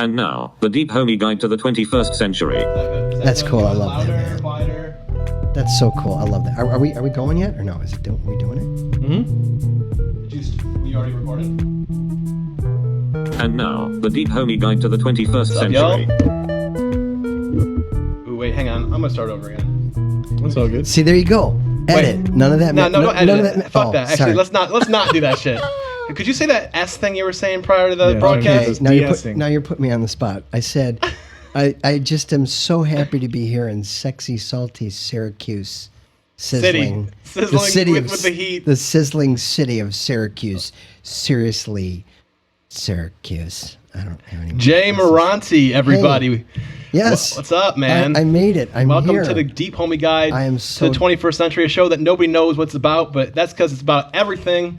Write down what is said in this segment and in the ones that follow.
And now, the Deep Homie Guide to the 21st Century. That's cool. I love that, man. That's so cool. I love that. Are we going yet or no? Are we doing it? We already recorded. And now, the Deep Homie Guide to the 21st Century. Y'all? Ooh, wait, hang on. I'm gonna start over again. That's all good. See, there you go. Edit. Wait. None of that. No, don't edit none it. of that. Fuck that. Actually, sorry. let's not do that shit. Could you say that S thing you were saying prior to the broadcast? Okay, now you're putting me on the spot. I said, I just am so happy to be here in sexy, salty Syracuse, sizzling, Sizzling the city with the heat. the sizzling city of Syracuse. Seriously, Syracuse. I don't have any. Jay Merante, everybody. Hey. Yes. What's up, man? I made it. Welcome here. to the Deep Homie Guide I am to the 21st Century, a show that nobody knows what's about, but that's because it's about everything,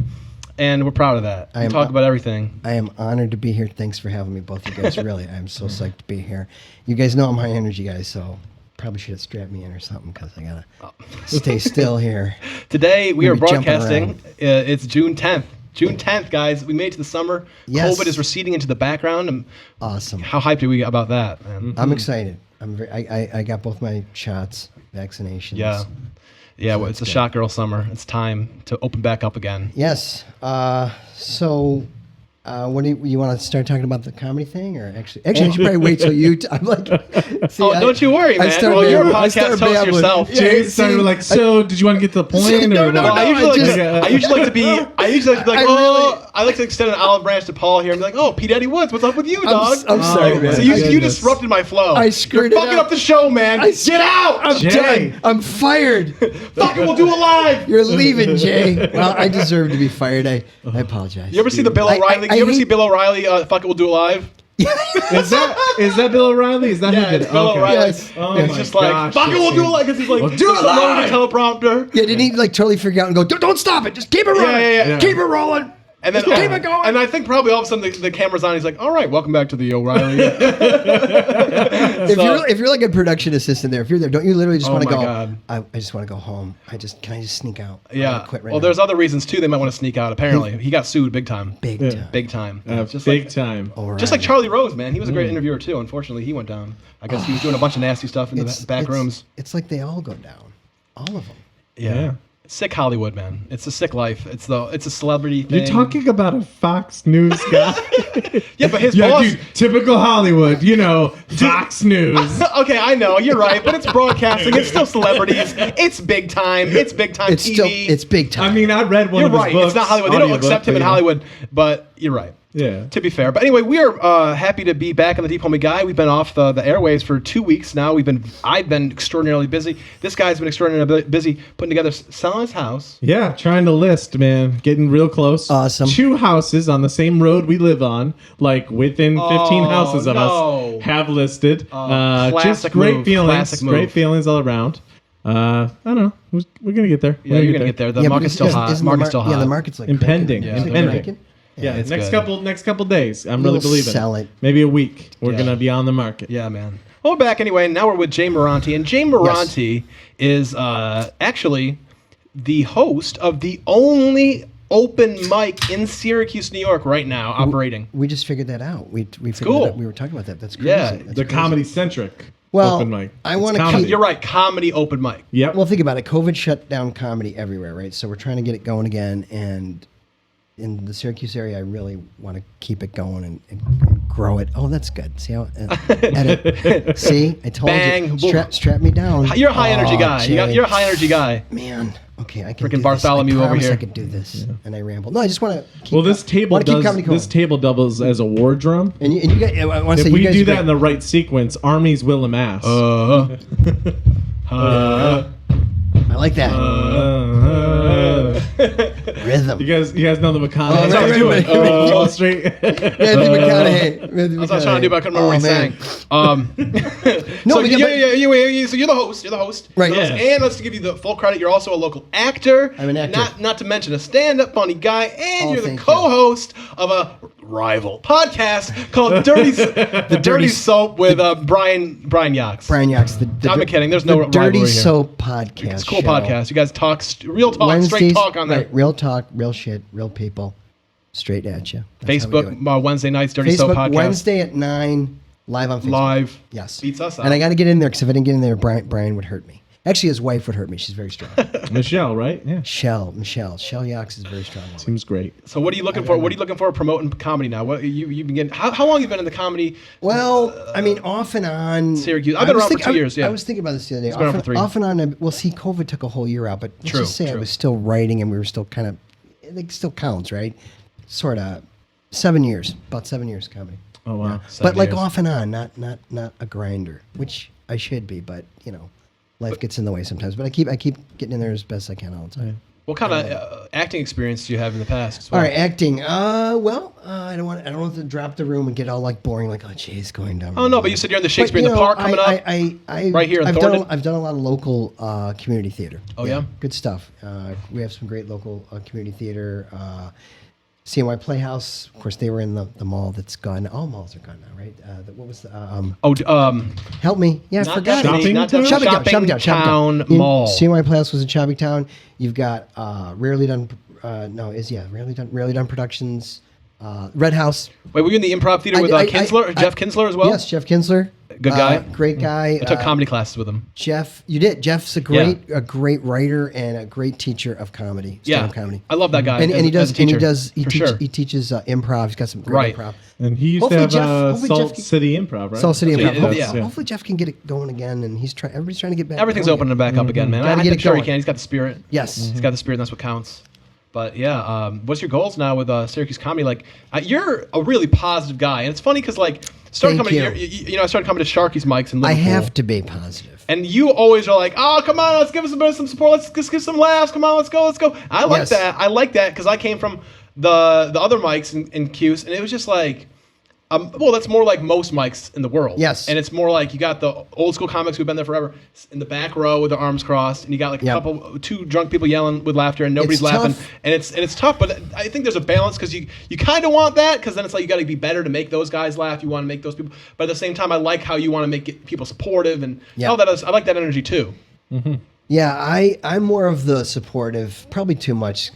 and we're proud of that. We talk about everything. I am honored to be here. Thanks for having me, both you guys. Really, I'm so psyched to be here. You guys know I'm high energy guys, so probably should have strapped me in or something because I gotta stay still here. Today we are Maybe jumping broadcasting. around. It's June 10th. June 10th, guys. We made it to the summer. Yes. COVID is receding into the background. And Awesome. how hyped are we about that, man? I'm excited. I got both my shots, vaccinations. Yeah. Yeah, well, it's a shot girl summer. It's time to open back up again. Yes. So, what do you want to start talking about the comedy thing, or actually, I should probably wait till you. I'm like, see, don't you worry, man. Well, you're a podcast host yourself. Jay started like, so did you want to get to the point? No, or no, what? no, I usually like to be like, I I like to extend an olive branch to Paul here and be like, oh, P. Daddy Woods, what's up with you, dog? I'm sorry, man. So I you goodness. disrupted my flow. I screwed You're it fucking up. up the show, man. Get out! I'm Jay. done. I'm fired. Fuck it, we'll do it live. You're leaving, Jay. Well, I deserve to be fired. I apologize. You ever see the Bill O'Reilly? You ever see Bill O'Reilly? Fuck it, we'll do it live. Is that Bill O'Reilly? Is that Yeah, who did it's it? Bill Okay. O'Reilly. Yes. Oh It's my just like, gosh, fuck it, we'll do it live. Because he's like, We'll do it just loading live. the teleprompter. Yeah, didn't he like totally freak out and go, don't stop it, just keep it rolling. Yeah. Keep it rolling. And then Just keep it going. And I think probably all of a sudden the camera's on. He's like, all right, welcome back to the O'Reilly. If you're like a production assistant there, if you're there, don't you literally just Oh want to my go? God. I just want to go home. Can I just sneak out? I Yeah. wanna quit right Well, now. there's other reasons too. They might want to sneak out. Apparently, he got sued big time. big Yeah. time. Big time. Just Big like, time. O'Reilly. Just like Charlie Rose, man. He was a great interviewer too. Unfortunately, he went down. I guess he was doing a bunch of nasty stuff in the back rooms. It's like they all go down, all of them. Yeah. Sick Hollywood, man. It's a sick life. It's a celebrity thing. You're talking about a Fox News guy. Yeah, but his Yeah, boss. dude, typical Hollywood, Fox News. Okay, I know you're right, but it's broadcasting. It's still celebrities. It's big time. It's big time It's TV. it's big time. I mean, I read one You're of his right. books. It's not Hollywood. They don't audiobook, accept him in but, Hollywood, but you're right. Yeah. To be fair. But anyway, we are happy to be back on the Deep Homie Guy. We've been off the airwaves for 2 weeks now. I've been extraordinarily busy. This guy's been extraordinarily busy putting together, selling his house. Yeah, trying to list, man. Getting real close. Awesome. 2 houses on the same road we live on, like within 15 houses of no. us, have listed. Just Classic great move. feelings. Classic move. Great feelings all around. I don't know. We're going to get there. Yeah, you're gonna get there. The market's still hot. isn't Market's still hot. Yeah, the market's like Impending. cranking. Is it Impending. cranking? Yeah, it's next good. couple days. I'm really You'll believing sell it. Maybe a week. We're Yeah. going to be on the market. Yeah, man. Well, we're back anyway. Now we're with Jay Merante. And Jay Merante is actually the host of the only open mic in Syracuse, New York right now operating. We just figured that out. We figured cool. that out. We were talking about that. That's crazy. Yeah, That's The crazy. comedy-centric Well, open mic. I It's wanna comedy. keep- You're right. Comedy open mic. Yep. Well, think about it. COVID shut down comedy everywhere, right? So we're trying to get it going again. And in the Syracuse area, I really want to keep it going and grow it. Oh, that's good. See how? Edit. See, I told Bang. you. Strap me down. You're a high energy guy. Jay. You're a high energy guy. Man, okay, I can Freaking do Bartholomew this. I over promise here. I can do this, and I ramble. No, I just want to. Well, this table keep comedy going. doubles as a war drum. And you guys, I want to say If we you guys do are that great. in the right sequence, armies will amass. I like that rhythm. You guys know the McConaughey. Oh, right, do right, it. right. All straight. Matthew McConaughey. That's what I was trying to do, but I couldn't remember what he's saying. No, so but- so you're the host. You're the host. Right. You're the host. Yeah. And let's give you the full credit. You're also a local actor. I'm an actor. Not to mention a stand-up funny guy, and Oh, you're the thank you. co-host of a rival podcast called the Dirty Soap with Brian Yachts. Brian Yachts. I'm kidding. There's no the Dirty rivalry here. Soap podcast. It's a cool show. podcast. You guys talk real talk, Wednesdays, straight talk on there. right, real talk, real shit, real people. straight at you. That's how we do it. Facebook, Wednesday nights, Dirty Soap Facebook Podcast. Wednesday at 9, live on Facebook. Live. Yes. Beats us out. And I got to get in there because if I didn't get in there, Brian would hurt me. Actually, his wife would hurt me. She's very strong. Michelle, right? Yeah. Michelle Yox is a very strong woman. Seems great. So what are you looking for? What are you looking for promoting comedy now? What you've been getting? How long have you been in the comedy? Well, I mean, off and on. Syracuse. I've been around for 2 years. Yeah. I was thinking about this the other day. been around for 3. Off and on. Well, see, COVID took a whole year out, but let's True, just say I true. was still writing, and we were still kind of. It still counts, right? Sort of. 7 years. About 7 years comedy. Oh wow. But like off and on, not a grinder, which I should be, but life gets in the way sometimes. But I keep getting in there as best I can all the time. What kind of acting experience do you have in the past? As well? All right, acting. I don't want to drop the room and get all like boring, like Jay's going down. Oh no, but you said you're in the Shakespeare in the Park coming up. Right here in I've Thornton? I've done a lot of local community theater. Oh, yeah? Good stuff. We have some great local community theater. CNY Playhouse, of course, they were in the mall that's gone. All malls are gone now, right? What was the help me? Yeah, I forgot. Shopping Town Mall. CNY Playhouse was in Shopping Town. You've got Rarely Done Productions, Red House. Wait, were you in the improv theater with Kinsler, Jeff Kinsler as well? Yes, Jeff Kinsler. Good guy. Great guy. I took comedy classes with him. Jeff, you did. Jeff's a great writer and a great teacher of comedy. Stand-up comedy. I love that guy. And he sure. teaches improv. He's got some great improv. And he used Hopefully to have Jeff Salt can- City Improv, right? Salt City Improv. Yeah. Hopefully Jeff can get it going again, and everybody's trying to get back. Everything's going opening back up again, man. Gotta get I'm it sure he going. can. He's got the spirit. Yes. He's got the spirit, and that's what counts. But yeah, what's your goals now with Syracuse comedy? Like, you're a really positive guy, and it's funny because started Thank coming, you. I started coming to Sharky's mics in I Liverpool. have to be positive. And you always are like, oh, come on, let's give us a bit of some support. Let's give some laughs. Come on, let's go. I like Yes. that. I like that because I came from the other mics in Cuse, and it was just like, that's more like most mics in the world. Yes. And it's more like you got the old school comics who've been there forever in the back row with their arms crossed, and you got like two drunk people yelling with laughter, and nobody's It's laughing. tough. And it's tough, but I think there's a balance because you kind of want that because then it's like you got to be better to make those guys laugh. You want to make those people, but at the same time, I like how you want to make people supportive and all that. I like that energy too. Mm-hmm. Yeah, I'm more of the supportive, probably too much.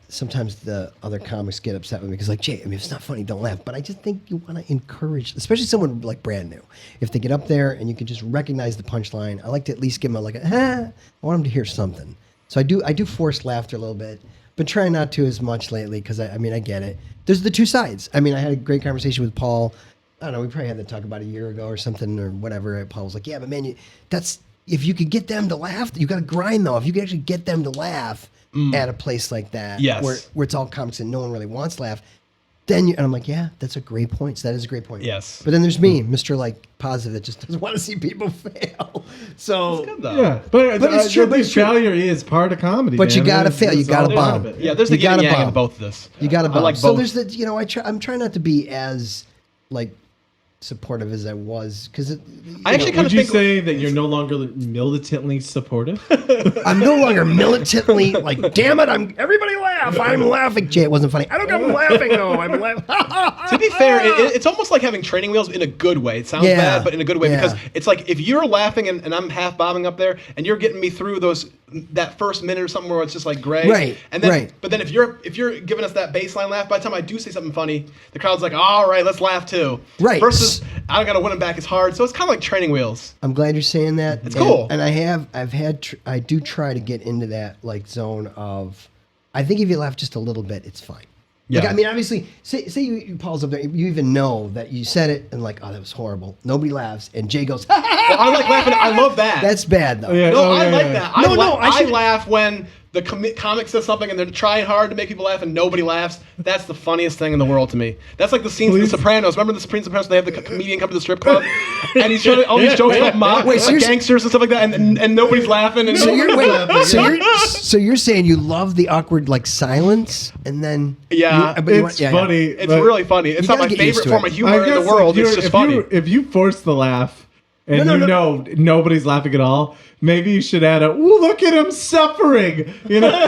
Sometimes the other comics get upset with me because, like, Jay, if it's not funny, don't laugh. But I just think you want to encourage, especially someone like brand new. If they get up there and you can just recognize the punchline, I like to at least give them I want them to hear something. So I do force laughter a little bit, but try not to as much lately because I get it. There's the two sides. I mean, I had a great conversation with Paul. I don't know, we probably had that talk about a year ago or something or whatever. Paul was like, yeah, but man, if you could get them to laugh, you got to grind though. If you can actually get them to laugh at a place like that, where it's all comics and no one really wants to laugh, then and I'm like, yeah, that's a great point. So that is a great point. Yes. But then there's me, Mr. Like positive, that just doesn't want to see people fail. So Good though. Yeah, but it's true, but it's true. failure is part of comedy. But you man. gotta It's- fail. You it's gotta all part bomb. of it. Yeah, there's the You yin and gotta yang bomb. of both of this. you got to I bomb. like So both. there's I'm trying not to be as like supportive as I was because I actually kind Would of you think say that you're no longer militantly supportive? I'm no longer militantly like, damn it, everybody laugh. I'm laughing. Jay, it wasn't funny. I don't I'm laughing though. I'm laughing. To be fair, it's almost like having training wheels in a good way. It sounds bad, but in a good way because it's like if you're laughing and I'm half bobbing up there and you're getting me through that first minute or something where it's just like gray. Right, And then, right. But then if you're giving us that baseline laugh, by the time I do say something funny, the crowd's like, all right, let's laugh too. Right. Versus I gotta win them back as hard. So it's kind of like training wheels. I'm glad you're saying that. It's cool. And I do try to get into that like zone of, I think if you laugh just a little bit, it's fine. Like, Yeah. I mean, obviously, say you Paul's up there, you even know that you said it and like, oh, that was horrible. Nobody laughs, and Jay goes, Well, I like laughing. I love that. that's bad though. Yeah. No, Oh, I yeah, like yeah. that. I I laugh when the comic says something and they're trying hard to make people laugh and nobody laughs. That's the funniest thing in the world to me. That's like the scenes in The Sopranos. Remember the Sopranos? They have the comedian come to the strip club and he's trying to, all these jokes about mob, Wait, so like you're- gangsters and stuff like that, and nobody's laughing. And So you're saying you love the awkward like silence, and then Yeah, It's funny. it's but really funny. It's You not my gotta get used favorite to form it. of I humor in guess the world. if It's you're- just funny. If you force the laugh and No, you no. know nobody's laughing at all, maybe you should add ooh, look at him suffering. You know,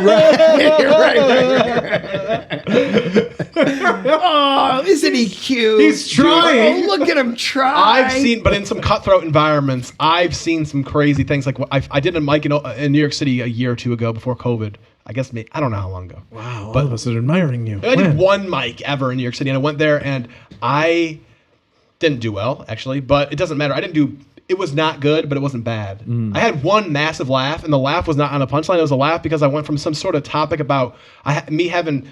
Oh, isn't he cute? He's trying. Oh, look at him try. But in some cutthroat environments, I've seen some crazy things. Like I did a mic in New York City a year or two ago before COVID. I guess I don't know how long ago. Wow, But- all of us are admiring you. I did When? one mic ever in New York City, and I went there, and I didn't do well, actually, but it doesn't matter. It was not good, but it wasn't bad. I had one massive laugh, and the laugh was not on a punchline. It was a laugh because I went from some sort of topic about me having.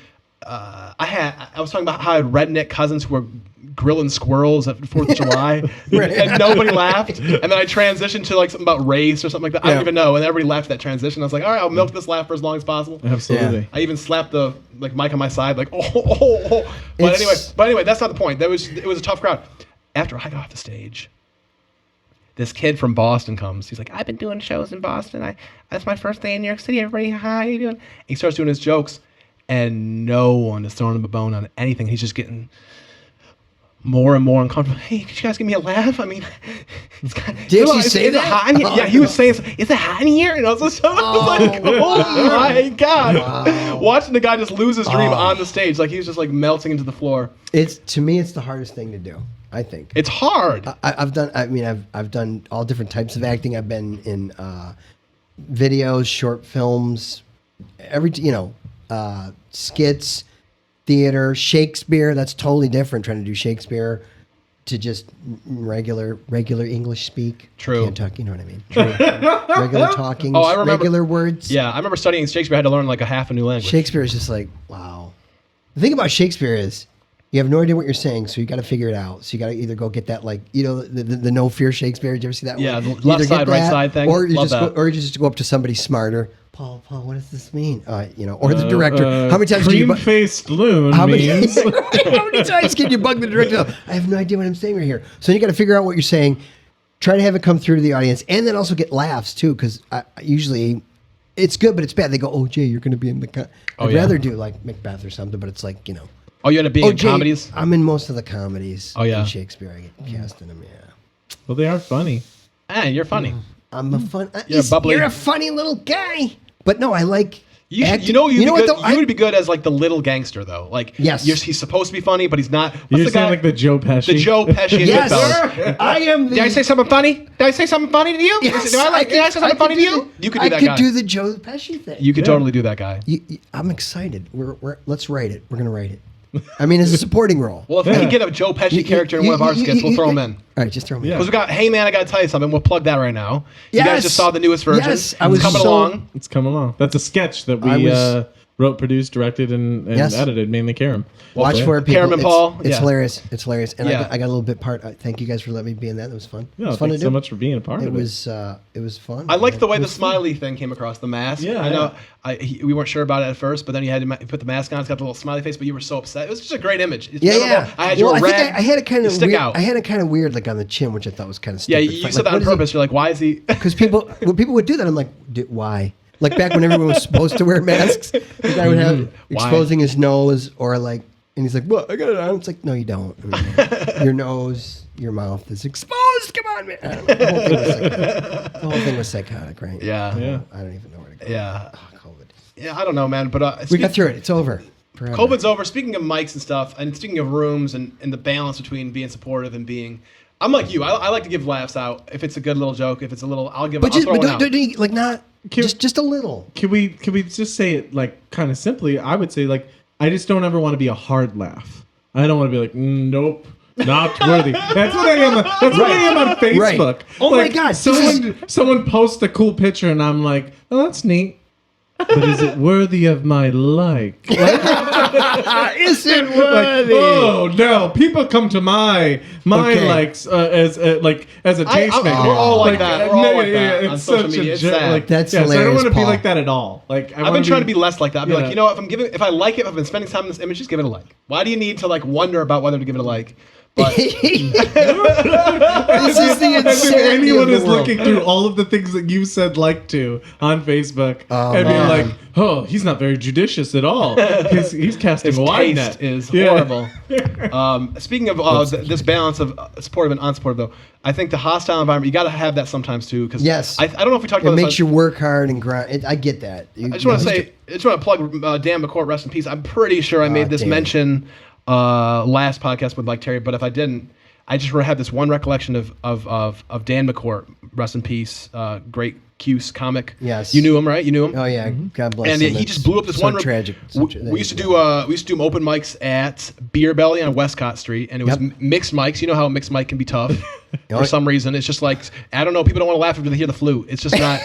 I was talking about how I had redneck cousins who were grilling squirrels at 4th of July, and nobody laughed. And then I transitioned to like something about race or something like that. I don't even know. And everybody laughed that transition. I was like, all right, I'll milk this laugh for as long as possible. Absolutely. I even slapped the mic on my side, like oh. But anyway, that's not the point. It was a tough crowd. After I got off the stage, this kid from Boston comes. He's like, I've been doing shows in Boston. That's my first day in New York City. Everybody, hi, how you doing? He starts doing his jokes, and no one is throwing him a bone on anything. He's just getting more and more uncomfortable. Hey, could you guys give me a laugh? I mean, Did you say that? Is it hot in here? Yeah, he was saying, is it hot in here? And I was like, oh my God. Wow. Watching the guy just lose his dream on the stage. Like he was just like melting into the floor. To me, it's the hardest thing to do. I think It's hard. I've done all different types of acting. I've been in videos, short films, skits, theater, Shakespeare. That's totally different. Trying to do Shakespeare to just regular English speak. True. Can't talk. You know what I mean? Regular talking. Oh, I remember- regular words. Yeah, I remember studying Shakespeare. I had to learn like a half a new language. Shakespeare is just like, wow. The thing about Shakespeare is you have no idea what you're saying, so you got to figure it out. So you got to either go get that, like, the no fear Shakespeare. Did you ever see that? Yeah, one? the You left either side, get right that, side thing. or you Love just that. or you just go up to somebody smarter. Paul, what does this mean? Or the director. How many times do you? Cream-faced loon How many, means... how many times can you bug the director? I have no idea what I'm saying right here. So you got to figure out what you're saying. Try to have it come through to the audience, and then also get laughs too, because usually it's good, but it's bad. They go, "Oh, Jay, you're going to be in the." I'd yeah. rather do like Macbeth or something, but it's like Oh, you end up being in Jay, comedies? I'm in most of the comedies. Oh, yeah. In Shakespeare, I get cast in them. Yeah, Well, they are funny. Hey, you're funny. I'm a fun. You're bubbly. You're a funny little guy. But no, I like. You acting. know you'd be what good. though? You would be good as like the little gangster though. Like Yes. he's supposed to be funny, but he's not. What's You're the saying guy? like the Joe Pesci. The Joe Pesci in Yes, Goodfellas. I am. Did I say something funny? Did I say something funny to you? Yes, Did I say something funny to you? You could do that guy. I could do the Joe Pesci thing. You could totally do that guy. I'm excited. Let's write it. We're gonna write it. I mean, as a supporting role. Well, if we can get a Joe Pesci character in one of our skits, we'll throw him in. All right, just throw him in. Yeah. Because we got, hey man, I got to tell you something. We'll plug that right now. You guys Yes. just saw the newest version. Yes, I It's was coming so- along. It's come along. That's a sketch that I we was- wrote, produced, directed, and Yes. edited, mainly Karen. Watch Yeah. for it, people. Karen and Paul, It's yeah. hilarious. It's hilarious. And Yeah. I got a little bit part. Thank you guys for letting me be in that. It was fun. Yeah, it was fun to thanks do. so much for being a part It of was fun. I like the way It the was fun. smiley thing came across, the mask. Yeah, I know we weren't sure about it at first, but then you had to put the mask on. It's got the little smiley face, but you were so upset. It was just a great image. It's Yeah, memorable. yeah. I had your I red. think I had it kind you of stick weird. out. I had it kind of weird, like on the chin, which I thought was kind of Yeah, stupid. you Like, said that on what is he- purpose. You're like, why is he? Because when people would do that, I'm like, why? Like back when everyone was supposed to wear masks, the guy would have Why? exposing his nose or like, and he's like, "Well, I got it on." It's like, no, you don't. I mean, your nose, your mouth is exposed. Come on, man. I don't know. The whole thing was psychotic, right? Yeah. Yeah. I don't even know where to go. Yeah. Oh, COVID. Yeah, I don't know, man. But We got through it. It's over. Forever. COVID's over. Speaking of mics and stuff, and speaking of rooms and the balance between being supportive and being, I'm like you. I like to give laughs out. If it's a good little joke, if it's a little, I'll give. But I'll just throw but one out. don't like not just a little. Can we just say it like kind of simply? I would say like I just don't ever want to be a hard laugh. I don't want to be like nope, not worthy. That's what I am. That's what I am on Facebook. Right. Oh my God, Someone posts a cool picture and I'm like, oh, that's neat. But is it worthy of my like? Is it Like, worthy? oh no! People come to my Okay. likes as a tastemaker. we're all like that. We're all like that on It's social such media. a It's joke. sad. Like, That's so I don't hilarious, want to be Paul. like that at all. Like I've been trying to be less like that. I'd be Yeah. like, you know what? If I like it, if I've been spending time in this image, just give it a like. Why do you need to like wonder about whether to give it a like? But This is the As if insanity anyone of the is world. looking through all of the things that you said like to on Facebook Oh, and being man. like, oh, he's not very judicious at all. He's casting his a wide taste net. is Yeah. horrible. Speaking of this balance of supportive and unsupportive, though, I think the hostile environment, you got to have that sometimes too. Cause Yes. I don't know if we talked It about this. makes you work hard and grind. I get that. I just want to say, I just want to plug Dan McCourt, rest in peace. I'm pretty sure I made this Dan. mention last podcast with Mike Terry, but if I didn't, I just have this one recollection of Dan McCourt, rest in peace, great Cuse comic. Yes. You knew him, right? You knew him. Oh yeah, God bless And him. he just blew up this so one room. tragic. We used to do open mics at Beer Belly on Westcott Street, and it was Yep. mixed mics. You know how a mixed mic can be tough Oh, for some reason. It's just like I don't know. People don't want to laugh after they hear the flute. It's just not.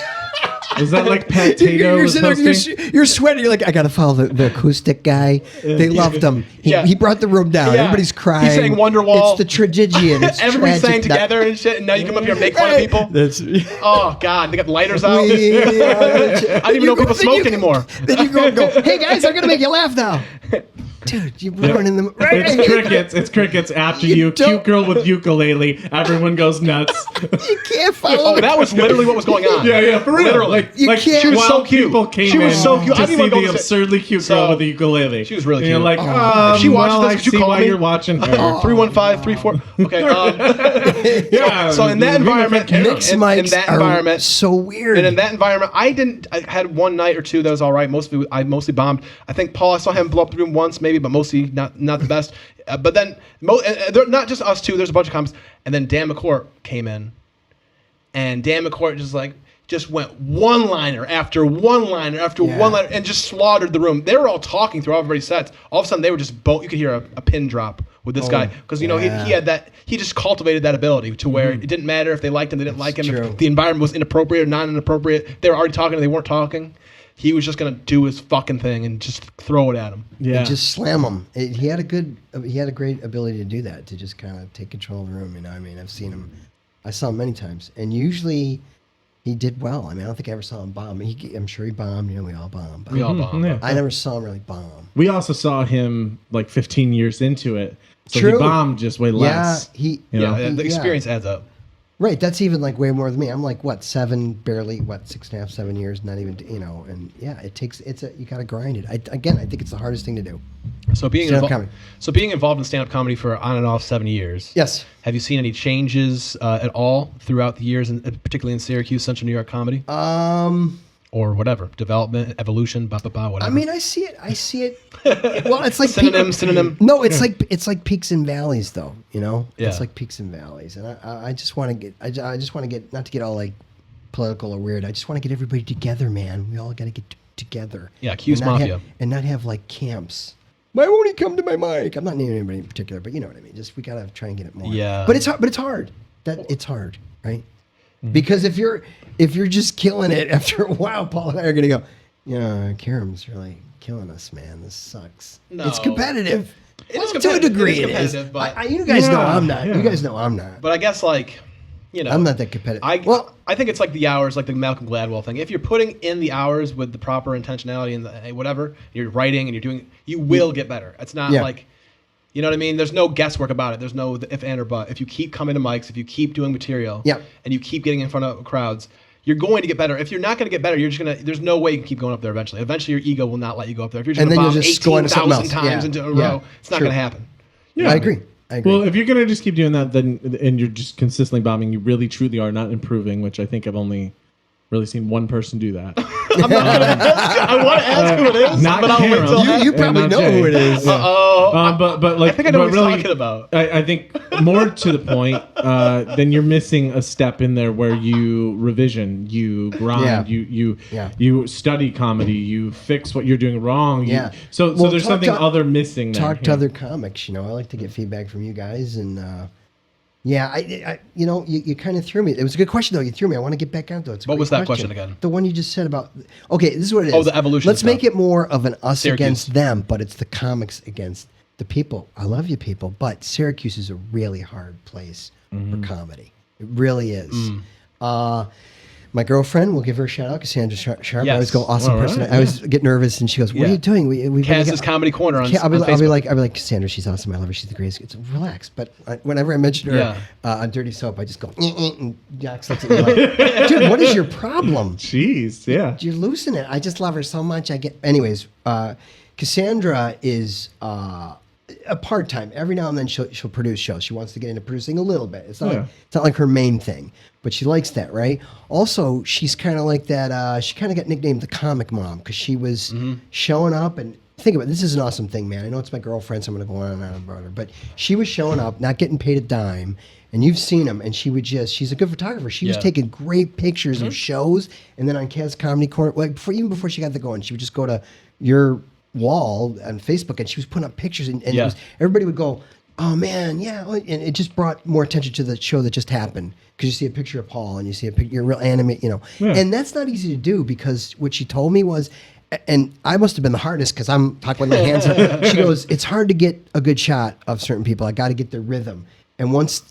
Is that like Pat Tato You're, was sitting there, hosting? you're sweating. You're like, I gotta follow the acoustic guy. They loved him. Yeah. He brought the room down. Yeah. Everybody's crying. He sang Wonderwall. It's the tragedian. It's Everybody sang tragic. together and shit, and now you come up here and make fun of people. That's. Oh God, they got lighters out. We I didn't even know people smoke anymore. Then you go, hey guys, I'm gonna make you laugh now. Dude, you're ruining them. It's crickets. It's crickets after You you. don't- Cute girl with ukulele. Everyone goes nuts. You can't follow. Oh, that was literally what was going on. Yeah, for real. Literally. Like, You like can't- She was so while cute. people came She was in so cute. I to didn't see even go the to say- absurdly cute So- girl with the ukulele. She was really And you're cute. like, If she watches well, this, I could you see call why me? you're watching her. 315-34. Okay. Yeah. So in that environment, Mixed in mics that are environment, so weird. and in that environment, I had one night or two that was all right. I mostly bombed. I think Paul, I saw him blow up the room once, maybe, but mostly not the best. But then, they're not just us two. There's a bunch of comics, and then Dan McCourt came in, and Dan McCourt just went one-liner after one-liner after Yeah. one-liner and just slaughtered the room. They were all talking through everybody's sets. All of a sudden, they were just you could hear a pin drop with this guy because yeah. he had that. He just cultivated that ability to where it didn't matter if they liked him, they didn't like him, true. if the environment was inappropriate or not inappropriate. They were already talking, or they weren't talking. He was just gonna do his fucking thing and just throw it at him. Yeah. And just slam them. He had a great ability to do that, to just kind of take control of the room. You know, I mean, I saw him many times, and usually he did well. I mean, I don't think I ever saw him bomb. I'm sure he bombed. You know, we all bomb. But We all bomb. Yeah. I never saw him really bomb. We also saw him like 15 years into it. So True. he bombed just way less. Yeah, he. You know? Yeah, the Yeah. experience adds up. Right, that's even like way more than me. I'm like what, 6.5, 7 years, not even, you know. And yeah, you gotta grind it. I think it's the hardest thing to do. So being Stand-up comedy. involved in stand-up comedy for on and off 7 years. Yes. Have you seen any changes at all throughout the years, particularly in Syracuse, Central New York comedy, or whatever, development, evolution, whatever? I mean, I see it. Well, it's like synonym. No, it's like peaks and valleys, though. You know, Yeah. it's like peaks and valleys, and I just want to get. I just want to get, not to get all like political or weird. I just want to get everybody together, man. We all got to get together. Yeah, Q's and not Mafia. and not have like camps. Why won't he come to my mic? I'm not naming anybody in particular, but you know what I mean. Just we gotta try and get it more. Yeah. But it's hard. It's hard, right? Because if you're just killing it, after a while, Paul and I are gonna go, yeah, Karam's really killing us, man. This sucks. No. It's competitive. It is To a competitive. degree, It is it is. competitive, but- You guys know Yeah, I'm not. yeah. You guys know I'm not. But I guess I'm not that competitive. I think it's like the hours, like the Malcolm Gladwell thing. If you're putting in the hours with the proper intentionality and whatever, you're writing and you're doing, you will get better. It's not Yeah. like, you know what I mean? There's no guesswork about it. There's no if, and, or but. If you keep coming to mics, if you keep doing material, Yeah. and you keep getting in front of crowds, you're going to get better. If you're not going to get better, you're just going to, there's no way you can keep going up there eventually. Eventually, your ego will not let you go up there. If you're just And going to then bomb you'll just go into something 18,000 else. times Yeah. into a Yeah. row, it's not True. going to happen. Yeah. I agree. Well, if you're gonna just keep doing that, then and you're just consistently bombing, you really truly are not improving. Which I think I've only really seen one person do that. I'm not going to ask. I want to ask who it is, Not but I'll wait Karen. till You And probably not know Jay. who it is. But like, I think I know but what he's really, talking about. I think more to the point, then you're missing a step in there where you revision, you grind, Yeah. you study comedy, you fix what you're doing wrong. Yeah. So Well, there's talk something to- other missing there. Talk to Yeah. other comics. You know, I like to get feedback from you guys, and I you know, you kind of threw me. It was a good question though. You threw me. I want to get back onto it. It's a What great was that question again? The one you just said about. Okay, this is what it is. Oh, the evolution Let's stuff. make it more of an us Syracuse. against them, but it's the comics against the people. I love you, people, but Syracuse is a really hard place for comedy. It really is. My girlfriend, we'll give her a shout out, Cassandra Sharp. I Yes. always go, awesome All right, person. I always get nervous, and she goes, "What are Yeah. you doing? We Cass's Comedy Corner on, I'll be on Facebook. like, Cassandra, she's awesome. I love her. She's the greatest. It's relax. But whenever I mention her Yeah. on Dirty Soap, I just go, and Jax looks at me like, dude, what is your problem? Jeez, yeah. You're losing it. I just love her so much. Anyways, Cassandra is a part-time. Every now and then she'll produce shows. She wants to get into producing a little bit. It's not like her main thing, but she likes that, right? Also, she's kind of like that. She kind of got nicknamed the comic mom because she was showing up and think about it. This is an awesome thing, man. I know it's my girlfriend, so I'm going to go on and on about her. But she was showing up, not getting paid a dime, and you've seen them, and she's a good photographer. She was taking great pictures of shows, and then on Kaz Comedy Corner, like even before she got the going, she would just go to your wall on Facebook, and she was putting up pictures, and it was, everybody would go, oh man, yeah, and it just brought more attention to the show that just happened, because you see a picture of Paul, and you see a picture, you're real animate, and that's not easy to do, because what she told me was, and I must have been the hardest, because I'm talking with my hands up. She goes, it's hard to get a good shot of certain people. I got to get their rhythm, and once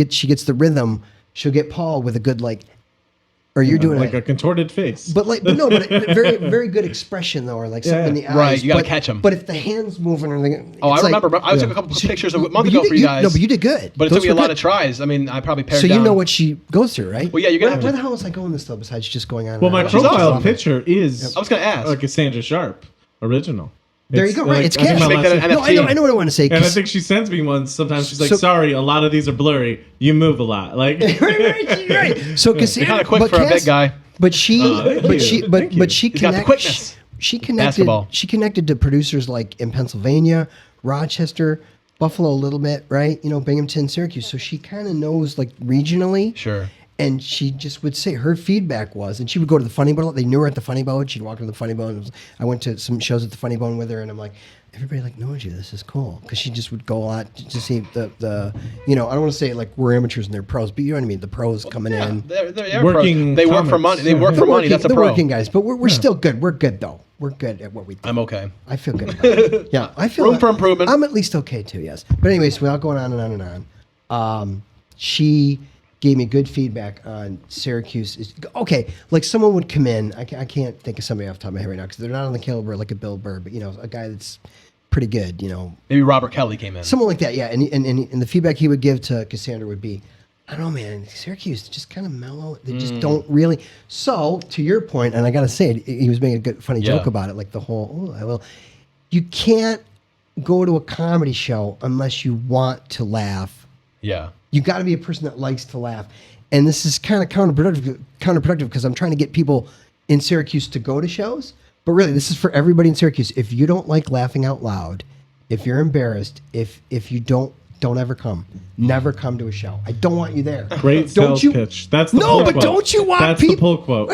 she gets the rhythm, she'll get Paul with a good or you're doing like a contorted face, but a very, very good expression though, or like something in the eyes. Right, you got to catch them. But if the hands moving, I remember. I took a couple pictures a month ago for you guys. No, but you did good. But it took me a lot of tries. I mean, I probably pared down. So you know what she goes through, right? Well, yeah, you're gonna. Where the hell was I going this though? Besides just going on. Well, my profile picture is. I was gonna ask. Like a Sandra Sharp original. There you go. Right, it's cash. Make that an NFT. No, I know what I want to say. And I think she sends me one. Sometimes she's like, "Sorry, a lot of these are blurry. You move a lot." Like, right. So, you're kind of quick for a big guy. But she connected. She connected. Basketball. She connected to producers like in Pennsylvania, Rochester, Buffalo, a little bit, right? Binghamton, Syracuse. So she kind of knows like regionally. Sure. And she just would say her feedback was, and she would go to the Funny Bone. They knew her at the Funny Bone. She'd walk to the Funny Bone. I went to some shows at the Funny Bone with her, and I'm like, everybody knows you. This is cool, because she just would go a lot to see the I don't want to say like we're amateurs and they're pros, but you know what I mean. The pros coming in, they're working. They work for money. They work for money. That's a pro. They're working guys, but we're still good. We're good though. We're good at what we do. I'm okay. I feel good about it. Yeah, I feel room for improvement. I'm at least okay too. Yes, but anyways, without going on and on and on, she gave me good feedback on Syracuse. Okay, like someone would come in. I can't think of somebody off the top of my head right now because they're not on the caliber like a Bill Burr, but a guy that's pretty good. Maybe Robert Kelly came in. Someone like that, yeah. And the feedback he would give to Cassandra would be, I don't know, man. Syracuse just kind of mellow. They just don't really. So to your point, and I gotta say, he was making a good, funny joke about it, like the whole. You can't go to a comedy show unless you want to laugh. Yeah. You got to be a person that likes to laugh. And this is kind of counterproductive because I'm trying to get people in Syracuse to go to shows. But really, this is for everybody in Syracuse. If you don't like laughing out loud, if you're embarrassed, if you don't ever come. Never come to a show. I don't want you there. Great sales pitch. That's the pull quote. Don't you want That's people? The pull quote.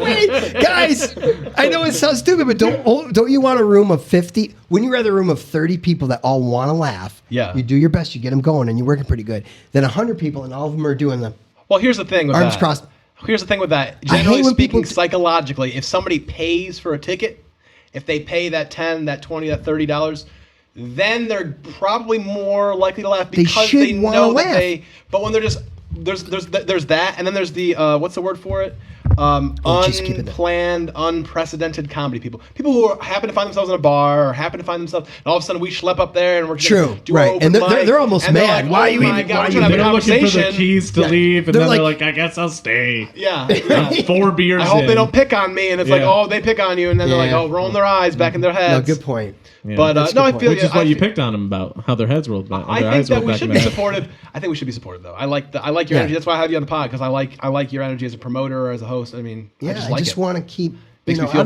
Wait, guys, I know it sounds stupid, but don't you want a room of 50? Wouldn't you rather a room of 30 people that all want to laugh? Yeah. You do your best, you get them going, and you're working pretty good. Than 100 people, and all of them are doing the Well, here's the thing with arms that. crossed. Here's the thing with that. Generally speaking, psychologically, if somebody pays for a ticket, if they pay that $10, that $20, that $30, then they're probably more likely to laugh because they know that they. But when they're just there's that, and then there's the what's the word for it? Unplanned, unprecedented comedy people. People who happen to find themselves in a bar or happen to find themselves, and all of a sudden we schlep up there and we're true, right? And they're almost and mad. Like, why are you my even? God, Why are you They're looking for the keys to leave, and then they're like, I guess I'll stay. Yeah. 4 beers. I hope they don't pick on me, and it's like, oh, they pick on you, and then they're like, oh, rolling their eyes back in their heads. No, good point. Yeah. But no, I feel which is what you picked on them about how their heads rolled back. I think that we should be supportive. I think we should be supportive, though. I like your energy. That's why I have you on the pod, because I like your energy as a promoter or as a host. I mean, yeah, I just want to keep. Makes me feel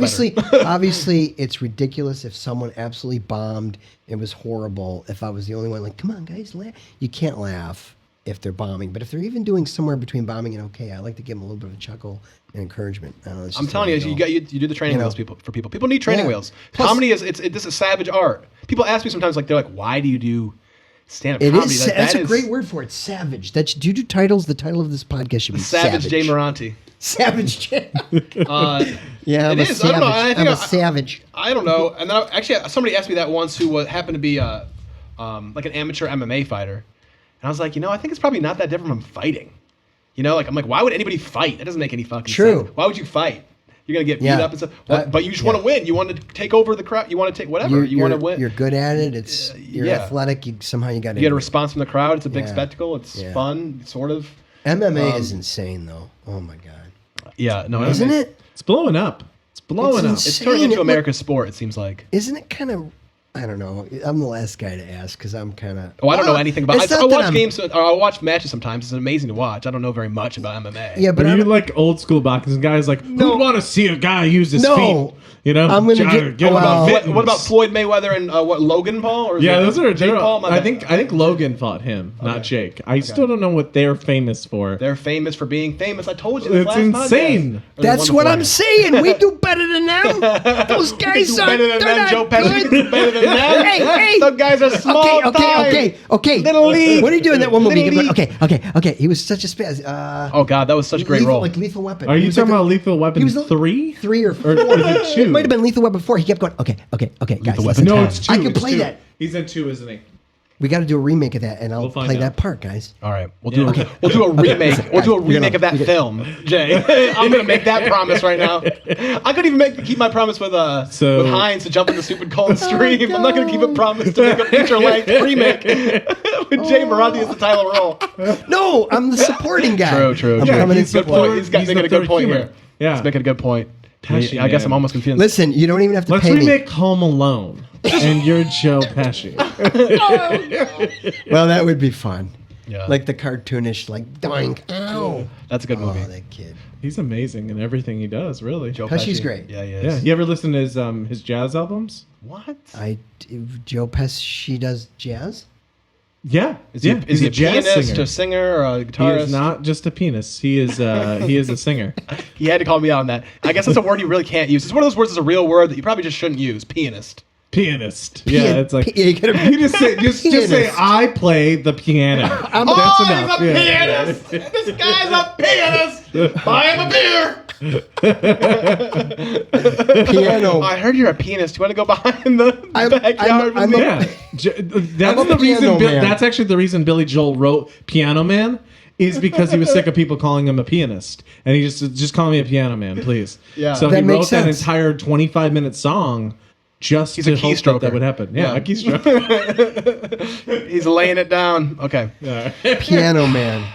obviously, it's ridiculous if someone absolutely bombed. It was horrible. If I was the only one, like, come on, guys, laugh. You can't laugh if they're bombing, but if they're even doing somewhere between bombing and okay, I like to give them a little bit of a chuckle and encouragement. I don't know, I'm telling you, you do the training wheels for people. People need training wheels. Plus, comedy is this is a savage art. People ask me sometimes, like, they're like, why do you do stand-up comedy? That's a great word for it. Savage. Do you do titles? The title of this podcast should be Savage J. Merante. Savage J. Yeah, I'm it a is. savage. I don't know. I think I'm a savage. I don't know. And then actually, somebody asked me that once who happened to be like an amateur MMA fighter. And I was like, I think it's probably not that different from fighting. Like, I'm like, why would anybody fight? That doesn't make any fucking sense. Why would you fight? You're going to get beat up and stuff. But you just want to win. You want to take over the crowd. You want to take whatever. You want to win. You're good at it. You're athletic. Somehow you got to get a response from the crowd. It's a big spectacle. It's fun, sort of. MMA is insane, though. Oh, my God. Yeah. No, isn't it? It's blowing up. It's blowing up. It's turning into America's sport, it seems like. Isn't it kind of I don't know. I'm the last guy to ask because I'm kind of. Oh, I don't know anything about. It's I not that watch I'm- games. Or I watch matches sometimes. It's amazing to watch. I don't know very much about MMA. Yeah, but But I you don't- like old school boxing guys like No. who'd want to see a guy use his No. feet? You know, I'm gonna Jogger, get- him well, a What mittens. about Floyd Mayweather and what Logan Paul? Or is Yeah, it those are Jake general. Paul? My I bad. think Logan fought him, not Jake. I still don't know what they're famous for. They're famous for being famous. I told you this It's last insane. podcast. Or That's the what one I'm before. saying. We do better than them. Those You guys do are better than they're them, not Joe Pesci. You good. do better than them. Hey. Those guys are small Okay. Little league. What are you doing in that one movie? Little league. Okay. He was such a spaz. Oh God, that was such a great role. Like Lethal Weapon. Are He you was talking like about Lethal Weapon he was 3? 3 or 4? Or is it 2? It might have been Lethal Weapon 4. He kept going. Okay, guys. Weapon Listen. No, No, it's 2. I can it's play 2. that. He's in 2, isn't he? We got to do a remake of that, and I'll We'll find play out. that part, guys. All right, we'll Yeah. do Okay. we'll do a remake. We'll do a Guys, you're remake of that gonna- film, Jay. I'm gonna make that promise right now. I couldn't even keep my promise with So- with Hines to jump in the stupid cold stream. I'm not gonna keep a promise to make a feature length remake with Jay Morandi as the title role. No, I'm the supporting guy. True. I'm Yeah, coming in he's the Good point. support. He's He's making the a good third point humor. here. Yeah. He's making a good point. Pesci, I guess man. I'm almost confused. Listen, you don't even have to Let's pay me. remake Home Alone, and you're Joe Pesci. Well, that would be fun. Yeah. Like the cartoonish, like doink, ow. That's a good movie. Oh, that kid. He's amazing in everything he does, really. Joe Pesci's Pesci. great. Yeah, he Yeah, is. you ever listen to his jazz albums? What? Joe Pesci does jazz. Yeah, Is he, yeah. is he a jazz pianist, singer. a singer, or a He guitarist? is not just a pianist. He is a singer. He had to call me out on that. I guess that's a word you really can't use. It's one of those words that's a real word that you probably just shouldn't use. Pianist. Pianist. Yeah, it's like you gotta you just say just say Pianist. I play the piano. That's enough. He's a Yeah. pianist. This guy's a pianist. Buy him a beer. piano. I heard you're a pianist. You want to go behind the backyard I'm with me? Yeah, that's I'm a the reason. piano man. That's actually the reason Billy Joel wrote Piano Man, is because he was sick of people calling him a pianist, and he just call me a piano man, please. Yeah. So That he makes wrote that sense. entire 25-minute song just He's to a hope keystroker. that would happen. Yeah, Yeah. a keystroke. He's laying it down. Okay. Piano Man.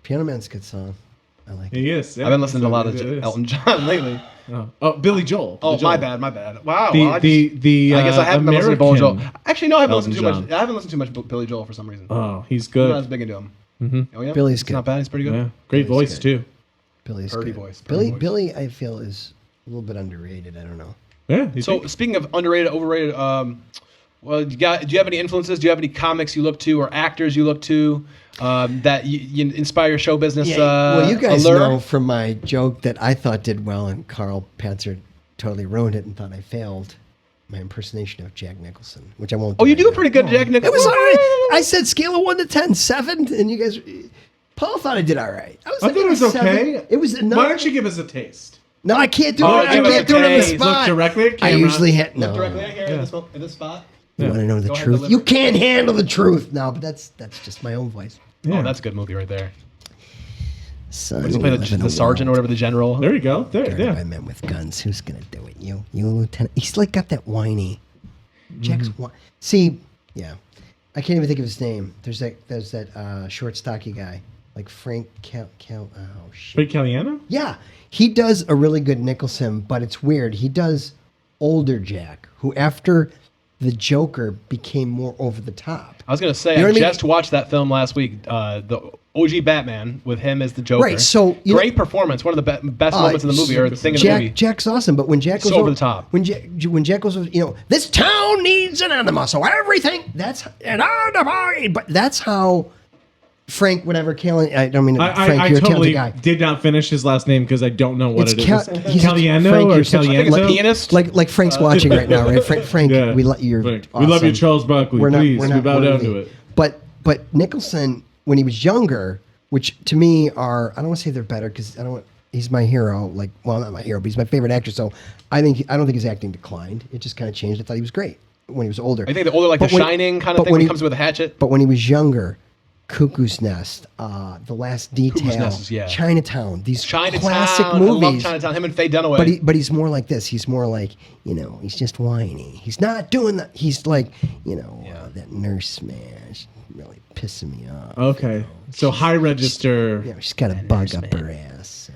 Piano Man's a good song. I like it. He is. Yeah. I've been listening to a lot It of is. Elton John lately. Oh, Billy Joel. Oh, Billy Joel. my bad. Wow. The well, I the guess I haven't been listening to Billy Joel. American Actually, no, I haven't Elton listened too John. much. I haven't listened too much Billy Joel for some reason. Oh, he's I'm not good. as big into him. Oh yeah, Billy's It's good. not bad. He's pretty good. Yeah, great Billy's voice good. too. Billy's Birdie good. voice, birdie voice. Billy, I feel is a little bit underrated. I don't know. Yeah. you So think? speaking of underrated, overrated, well, do you have any influences? Do you have any comics you look to or actors you look to that you inspire show business? Well, you guys allure? know from my joke that I thought did well, and Carl Panzer totally ruined it and thought I failed. My impersonation of Jack Nicholson, which I won't. Oh, you right do now. pretty good, Jack It Nicholson. was all right. I said scale of 1 to 10, 7, and you guys. Paul thought I did all right. I thought it was 7. okay. It was enough. Why don't you give us a taste? No, I can't do Oh, it. I give us can't a do it on the taste. Look spot. directly at I camera. usually hit no. Look directly at here in this spot. You want to know the Go ahead, truth? deliver. You can't handle the truth. No, but that's just my own voice. Yeah. Oh, that's a good movie right there. Son, Does he we play live in the a sergeant or world whatever, the general? There you go. There. guarded by Yeah. men with guns. Who's gonna do it? You, Lieutenant. He's like got that whiny. Jack's see, yeah. I can't even think of his name. There's that short, stocky guy, like Frank oh shit. Frank Caliano? Yeah, he does a really good Nicholson, but it's weird. He does older Jack, who after the Joker became more over the top. I was gonna say You know I what I mean? just watched that film last week, the OG Batman with him as the Joker. Right, so, you great performance, one of the best moments in the movie or the thing in the movie. Jack's awesome, but when Jack goes So over the top. when Jack goes, this town needs an enema, so everything that's an enema. But that's how Frank, whatever, I don't mean Frank, I you're a totally talented guy. did not finish his last name because I don't know what It's it is. he's- Caliano Frank, or you're such a- I think it's Caliano? pianist. Like Frank's watching right now, right? Frank, Yeah. we love you. Frank, we love you, Charles Barkley. Please, we bow down to it. But Nicholson, when he was younger, which to me are, I don't want to say they're better because he's my hero. Like, well, not my hero, but he's my favorite actor. So I don't think his acting declined. It just kind of changed. I thought he was great when he was older. I think the older, like But the when- Shining kind but of thing when when he- he comes with a hatchet. But when he was younger, Cuckoo's Nest, The Last Detail, Nest is- yeah. Chinatown, these Chinatown, classic I movies. love Chinatown. Him and Faye Dunaway. But he's more like this. He's more like, he's just whiny. He's not doing that. He's like, that nurse man. She's really pissing me off. Okay. So high register. She's got a bug up her ass.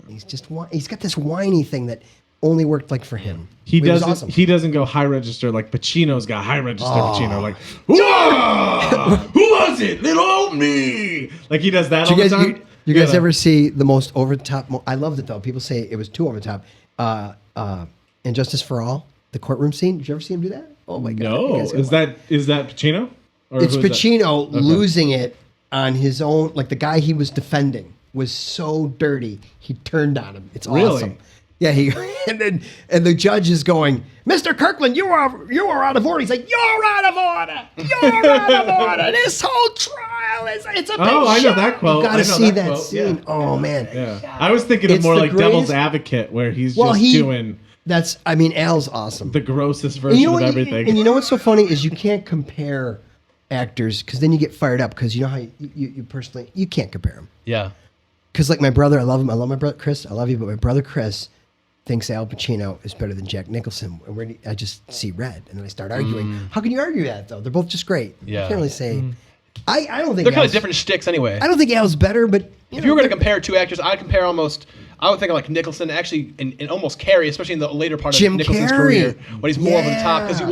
He's just he's got this whiny thing that only worked like for him. He It was doesn't. awesome. He doesn't go high register like Pacino's got high register. Pacino like, "Whoa! Who was it? Little old me." Like he does that all the time. You guys ever see the most over the top? I loved it though. People say it was too over the top. Injustice for All, the courtroom scene. Did you ever see him do that? Oh my god! No, You guys gotta is that Pacino? Or It's who is that? Pacino losing it on his own. Like the guy he was defending was so dirty, he turned on him. It's Really? awesome. Yeah, and the judge is going, Mr. Kirkland, you are out of order. He's like, you're out of order. You're out of order. This whole trial it's a big Oh, I know show." that quote. You got I to know see that that quote, scene. yeah. Oh man. Yeah, I was thinking of It's more the like Devil's greatest- Advocate, where he's Well, just doing Al's awesome. the grossest And version you know of what, everything. And you know what's so funny is you can't compare actors because then you get fired up because you know how you personally you can't compare them. Yeah. Because like my brother, I love him. I love my brother Chris. I love you, but my brother Chris thinks Al Pacino is better than Jack Nicholson. And I just see red, and then I start arguing. How can you argue that though? They're both just great. Yeah. You can't really say. I don't think They're kind Al's- of different shticks anyway. I don't think Al's better, but If you were going to compare two actors, I'd compare almost. I would think of like Nicholson, actually, and almost Carrey, especially in the later part of Jim Nicholson's Carrey. career, when he's more over the top. Because Yeah.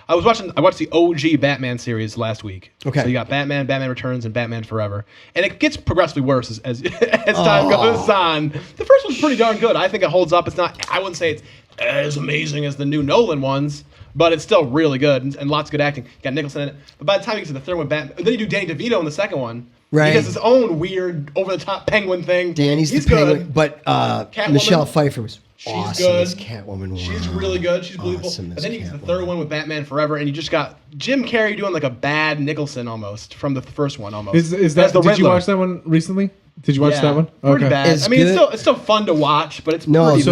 I watched the OG Batman series last week. Okay. So you got Batman, Batman Returns, and Batman Forever, and it gets progressively worse as time goes on. The first one's pretty darn good. I think it holds up. It's not. I wouldn't say it's as amazing as the new Nolan ones. But it's still really good and lots of good acting. You got Nicholson in it. But by the time you get to the third one, then you do Danny DeVito in the second one. Right. He does his own weird, over-the-top penguin thing. Danny's He's the penguin, good. but Catwoman. Michelle Pfeiffer was She's awesome good. as Catwoman. Wow. She's really good. She's believable. Awesome And as then you get to the Catwoman. third one with Batman Forever, and you just got Jim Carrey doing like a bad Nicholson almost from the first one almost. Is that? As the Did you Riddler. watch that one recently? Did you watch Yeah. that one? Pretty bad. It's I mean, good. it's still fun to watch, but it's No, pretty.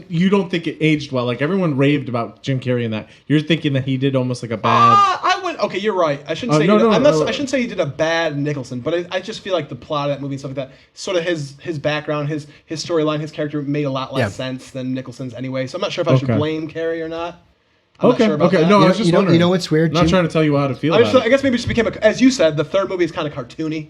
You don't think it aged well? Like everyone raved about Jim Carrey in that. You're thinking that he did almost like a bad. I would. Okay, you're right. I shouldn't say. I shouldn't say he did a bad Nicholson, but I just feel like the plot of that movie and stuff like that, sort of his background, his storyline, his character made a lot less Yeah. sense than Nicholson's anyway. So I'm not sure if I should Okay. blame Carrey or not. I'm not Okay. sure about Okay. that. No, I You was know- just wondering. you know what's weird, I'm not Jim? trying to tell you how to feel I about it. guess maybe it just became as you said, the third movie is kind of cartoony.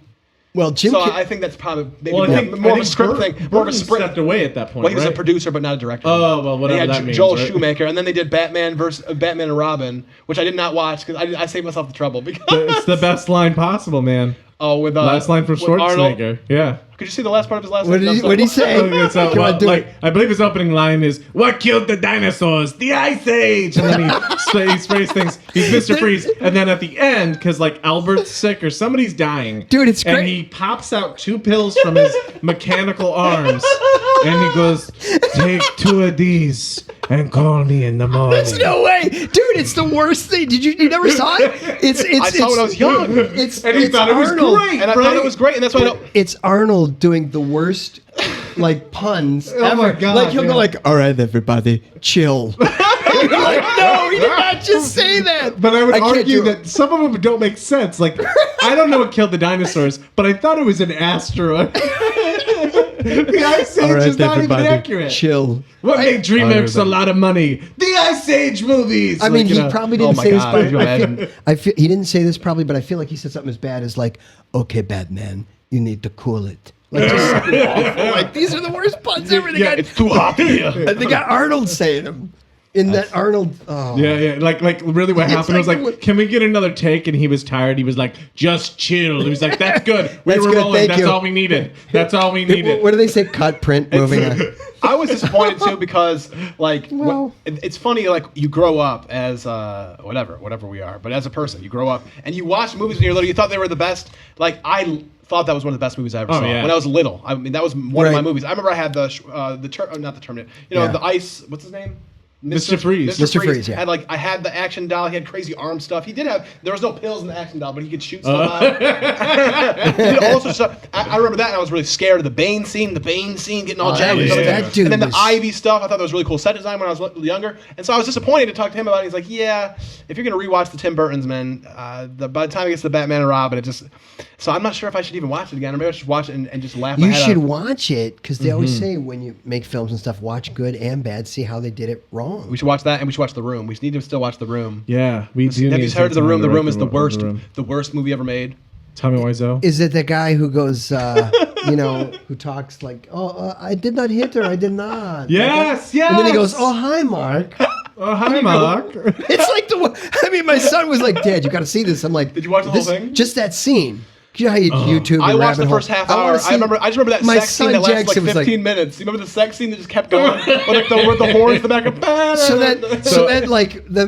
Well, Jim. So Ca- I think that's probably maybe Well, I more, think more of a I think script Burt- thing. More of a Burton script. stepped away at that point. Well, he was a right? producer, but not a director. Oh, well, whatever They had that means, Joel right? Schumacher, and then they did Batman versus Batman and Robin, which I did not watch because I saved myself the trouble because It's the best line possible, man. with Last line from with Arnold. Schwarzenegger. Yeah. Could you see the last part of his last What name? did he say? It's, Come on, well, do like, it. I believe his opening line is "What killed the dinosaurs? The Ice Age." And then he sprays things. He's Mr. Freeze. And then at the end, because like Albert's sick or somebody's dying, Dude, it's and great. he pops out 2 pills from his mechanical arms, and he goes, "Take 2 of these and call me in the morning." There's no way, dude. It's the worst thing. You never saw it? It's. I saw it when I was young. It's. And he it's thought it was Arnold. great. And I thought it was great, and that's why I don't. It's Arnold doing the worst, like puns ever. my God, Like he'll yeah. go like, "All right, everybody, chill." And you're like, no, he did not just say that. But I would can't argue do it. that some of them don't make sense. Like, I don't know what killed the dinosaurs, but I thought it was an asteroid. The Ice Age All right, is not even everybody, accurate. chill. What made DreamWorks a lot of money? The Ice Age movies. I mean, Like, you he know. probably Oh didn't my say this, God, but could you imagine? I feel he didn't say this probably, but I feel like he said something as bad as like, "Okay, Batman, you need to cool it." Like, just something awful. Like these are the worst puns ever. They got, It's too hot in here. and they got Arnold saying them. In that Arnold, oh. Yeah. Like really what happened was like like, can we get another take? And he was tired. He was like, just chill. He was like, that's good. We That's were good, rolling. thank That's you. all we needed. That's all we needed. What do they say? Cut, print, moving on. I was disappointed too because, like, Well- it's funny. Like, you grow up as whatever we are, but as a person, you grow up and you watch movies when you're little. You thought they were the best. Like, I thought that was one of the best movies I ever saw yeah. when I was little. I mean, that was one of my Right. movies. I remember I had not the Terminator. You know, Yeah. the ice. What's his name? Mr. Freeze. Mr. Freeze, yeah. Had I had the action doll. He had crazy arm stuff. He did have. There was no pills in the action doll, but he could shoot stuff out. He did all sorts of stuff. I remember that, and I was really scared of the Bane scene. getting all Oh, jagged. that and was- stuff like that dude and then the was- Ivy stuff. I thought that was really cool set design when I was younger. And so I was disappointed to talk to him about it. He's like, "Yeah, if you're gonna rewatch the Tim Burtons, man, by the time it gets to Batman and Robin, it just." So I'm not sure if I should even watch it again, or maybe I should watch it and just laugh. my You head should off. watch it because they always say when you make films and stuff, watch good and bad, see how they did it wrong. We should watch that, and we should watch The Room. We need to still watch The Room. Yeah, we do. Have need you to heard of The take Room? time The to Room write is the The worst, Room. the worst movie ever made. Tommy Wiseau. Is it the guy who goes, who talks like, "Oh, I did not hit her. I did not." Yes, yes. And then he goes, "Oh, hi, Mark." Oh, hi, Mark. It's like my son was like, "Dad, you got to see this." I'm like, Did you watch the whole thing? Just that scene. You know how you YouTube? I and watched the rabbit hole? first half hour. I just remember that my sex scene son that lasted Jackson was like 15 minutes. You remember the sex scene that just kept going with the horns in the back of.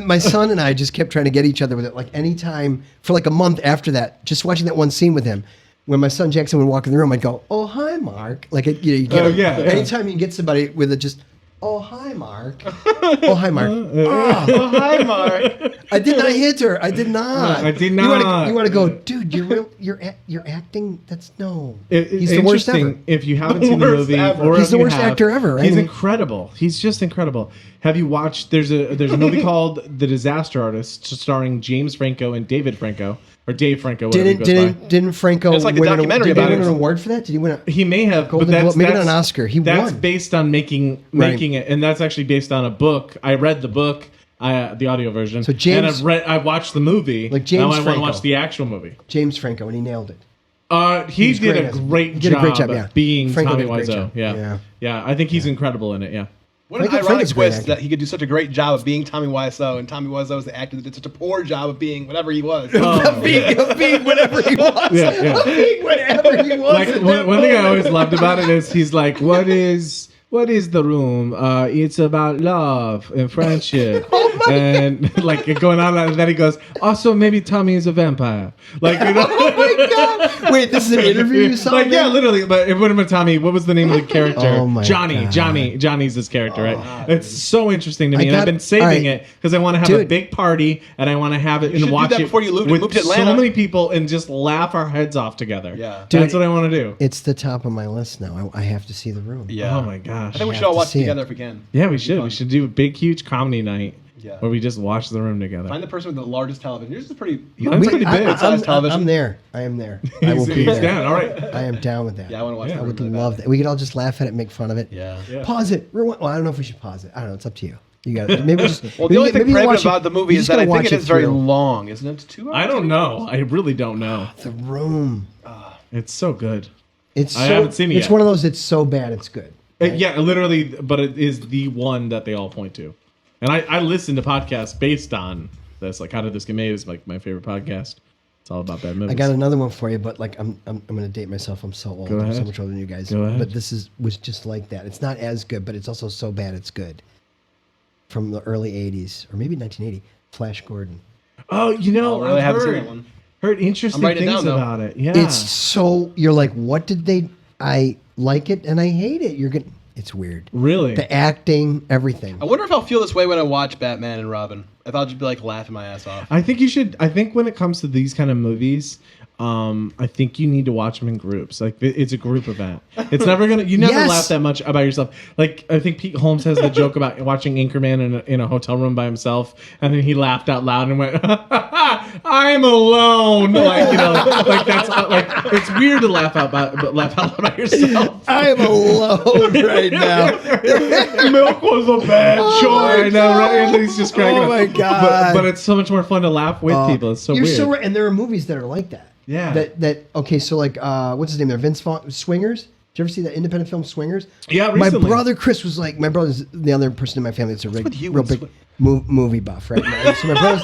My son and I just kept trying to get each other with it. Like anytime for like a month after that, just watching that one scene with him. When my son Jackson would walk in the room, I'd go, "Oh, hi, Mark." Like you get him. Anytime you get somebody with it, just. Oh, hi, Mark. Oh, hi, Mark. Oh, hi, Mark. I did not hit her. I did not. I did not. You want to go, dude? You're acting. That's no. He's the worst ever. If you haven't seen the movie, Ever. He's the worst actor ever. Right? He's incredible. He's just incredible. Have you watched? There's a movie called The Disaster Artist, starring James Franco and David Franco. Or Dave Franco. Didn't Franco it's like a documentary win about an award for that? Did he win? He may have. Golden Globe, maybe not an Oscar. He that's won. Based on making it, and that's actually based on a book. I read the book, the audio version. So James, and I watched the movie. Like James now I Franco. want to watch the actual movie. James Franco, and he nailed it. He did a great job being Franco Tommy did a great Wiseau. job. Yeah. I think he's incredible in it. Yeah. What an Franco- ironic Franco's a great twist actor. that he could do such a great job of being Tommy Wiseau, and Tommy Wiseau is the actor that did such a poor job of being whatever he was. Of being whatever he was. Yeah. Of being whatever he was. Like one thing I always loved about it is he's like, what is the room? It's about love and friendship, and like going on. And then he goes, also maybe Tommy is a vampire. Like Oh my god! Wait, this is an interview you saw? Like literally. But it would have been Tommy. What was the name of the character? Oh my Johnny. God. Johnny's his character, right? It's so interesting to me, and I've been saving all right. it because I want to have a Dude. big party and I want to have it and should do watch that it before you move with to Atlanta. so many people and just laugh our heads off together. Yeah. That's what I want to do. It's the top of my list now. I have to see the room. Yeah. Oh my gosh. I think we should have all to watch see it it. together if we can. Yeah, we It'd be should. fun. We should do a big, huge comedy night Yeah. where we just watch the room together. Find the person with the largest television. Yours is pretty. Mine's pretty big. I'm there. I am there. I will be He's there. down. All right. I am down with that. Yeah, I want to watch. I the would room really love bad. that. We could all just laugh at it, make fun of it. Yeah. Pause it. Rewind. Well, I don't know if we should pause it. I don't know. It's up to you. You got it. Maybe just. Well, the only thing maybe prohibitive watch it- about the movie you is just that I gotta think watch it is very through. long, isn't it? 2 hours. I don't know. I really don't know. The Room. It's so good. It's I so, haven't seen it It's yet. one of those. It's so bad. It's good. Yeah, literally, but it is the one that they all point to. And I listen to podcasts based on this. Like, How Did This Get Made is like my favorite podcast. It's all about bad movies. I got another one for you, but like I'm going to date myself. I'm so old. Go I'm ahead. so much older than you guys. Go ahead. But this was just like that. It's not as good, but it's also so bad it's good. From the early '80s or maybe 1980, Flash Gordon. Oh, Oh, really? I I've haven't seen heard, that one. heard interesting I'm writing it things down, though. about it. Yeah. It's so you're like, what did they? I like it and I hate it. You're gonna. It's weird. really. The acting, everything. I wonder if I'll feel this way when I watch Batman and Robin. If I'll just be like laughing my ass off. I think you should. I think when it comes to these kind of movies, I think you need to watch them in groups. Like it's a group event. It's never gonna. You never Yes. laugh that much about yourself. Like I think Pete Holmes has the joke about watching Anchorman in a hotel room by himself, and then he laughed out loud and went, "I'm alone." Like like that's like it's weird to laugh out loud by yourself. I'm alone right now. Milk was a bad choice. I know, right? And then he's just cracking Oh up. my God. But it's so much more fun to laugh with people. It's so You're weird. so right, and there are movies that are like that. Yeah. That okay, so like what's his name there? Vince Vaughn, Swingers. Did you ever see that independent film Swingers? Yeah, My recently. brother Chris was like, my brother's the other person in my family that's a with you real and big movie buff, right? So my brother's.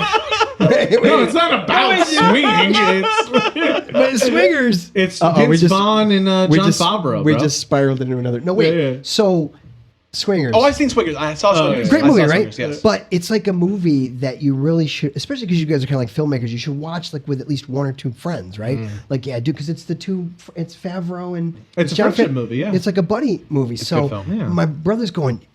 No, it's not about swinging. It's But Swingers. it's Uh-oh, Vince Vaughn and John Favreau. We bro. just spiraled into another. No, wait. Yeah, yeah. So Swingers. Oh, I've seen Swingers. I saw Swingers. Great I movie, saw right? Swingers, yes. But it's like a movie that you really should, especially because you guys are kind of like filmmakers. You should watch like with at least one or two friends, right? Like, yeah, dude, because it's it's Favreau and It's a John friendship movie, yeah. It's like a buddy movie. So good film. Yeah. my brother's going,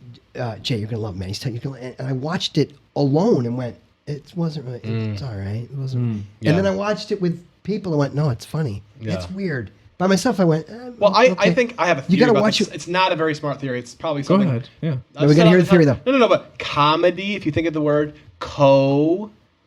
Jay, you're gonna love it, man. He's telling you, and I watched it alone and went, it wasn't really. It's all right. It wasn't. Yeah. And then I watched it with people and went, no, it's funny. Yeah. It's weird. By myself, I went. Well, I okay. think I have a theory. You gotta about watch this. it. It's not a very smart theory. It's probably Go something. ahead. Yeah. No, we gotta hear the theory, though. No, but comedy, if you think of the word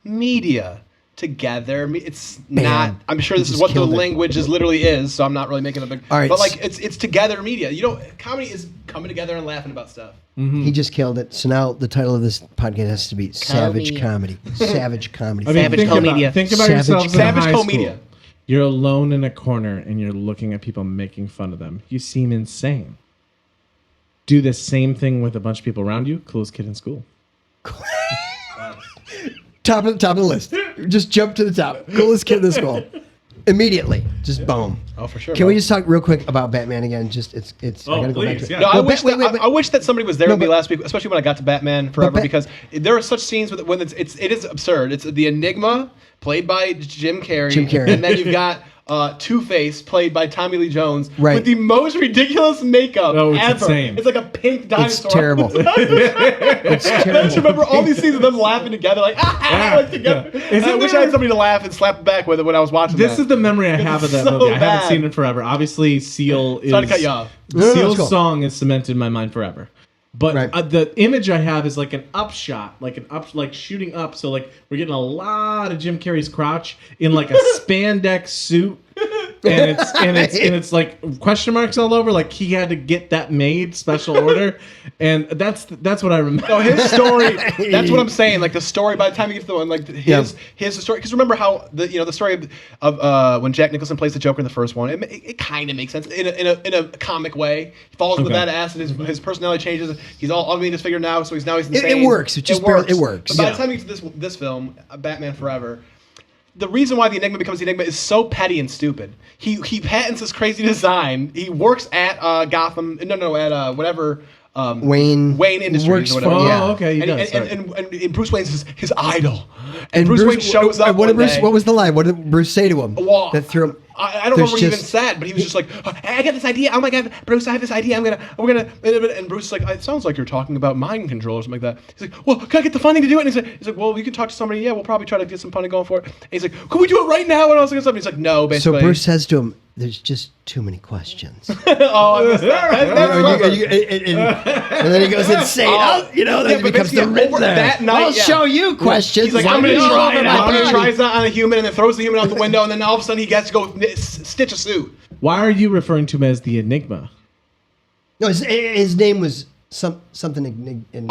co-media, together, it's not. I'm sure this You is just what the killed it. language is literally is, so I'm not really making a big. All right, But like, it's together media. You know, comedy is coming together and laughing about stuff. He just killed it. So now the title of this podcast has to be Savage Comedy. Savage Comedy. I mean, Savage think co-media. Think about Savage yourselves in Savage high co-media. school. You're alone in a corner and you're looking at people making fun of them. You seem insane. Do the same thing with a bunch of people around you. Coolest kid in school. Top of the list. Just jump to the top. Coolest kid in the school. Immediately. Just boom. Oh, for sure. Can we just talk real quick about Batman again? Just it's. I gotta go back to it. yeah. No, Well, I wish that somebody was there with me but- last week, especially when I got to Batman Forever, But because there are such scenes when it is absurd. It's the Enigma played by Jim Carrey, and then you've got Two-Face played by Tommy Lee Jones with the most ridiculous makeup it's ever. insane. It's like a pink dinosaur. It's terrible. It's Don't terrible. you remember all these scenes of them laughing together, like like together? Isn't I wish I had somebody to laugh and slap back with it when I was watching This that. is the memory I have of that so movie. I haven't bad. seen it forever. Obviously, Seal is. Sorry to cut you off. No, it's Seal's cool. song is cemented in my mind forever. But Right. the image I have is like an upshot, like shooting up. So like we're getting a lot of Jim Carrey's crotch in like a spandex suit. And it's like question marks all over. Like he had to get that made special order, and that's what I remember. No, his story. That's what I'm saying. Like the story. By the time you get to the one, like his story. Because remember how the story of when Jack Nicholson plays the Joker in the first one. It kind of makes sense in a comic way. He falls with that ass, and his personality changes. He's all ugly and disfigured now. So he's insane. It works. It works. But by the time you get to this film, Batman Forever. The reason why the Enigma becomes the Enigma is so petty and stupid. He patents this crazy design. He works at Gotham. At whatever. Wayne Industries works or whatever. for- yeah. Oh, okay. And Bruce Wayne's his idol. And Bruce Wayne shows up. What one day. was the line? What did Bruce say to him? Well, that threw him. I don't remember what he even said, but he was just like, "I got this idea. Oh my god, Bruce, I have this idea. we're gonna." And Bruce is like, "It sounds like you're talking about mind control or something like that." He's like, "Well, can I get the funding to do it?" And he's like, "Well, you can talk to somebody. Yeah, we'll probably try to get some funding going for it." And he's like, "Can we do it right now?" And all this stuff. And he's like, "No, basically." So Bruce says to him, "There's just too many questions." "Oh, I missed that." And then he goes insane. Then he becomes the Riddler. That night, I'll show you questions. He's like, I'm going to All try over it my out. He body. tries that on a human and then throws the human out the window, and then all of a sudden he gets to go stitch a suit. Why are you referring to him as the Enigma? No, his name was something. Ignius.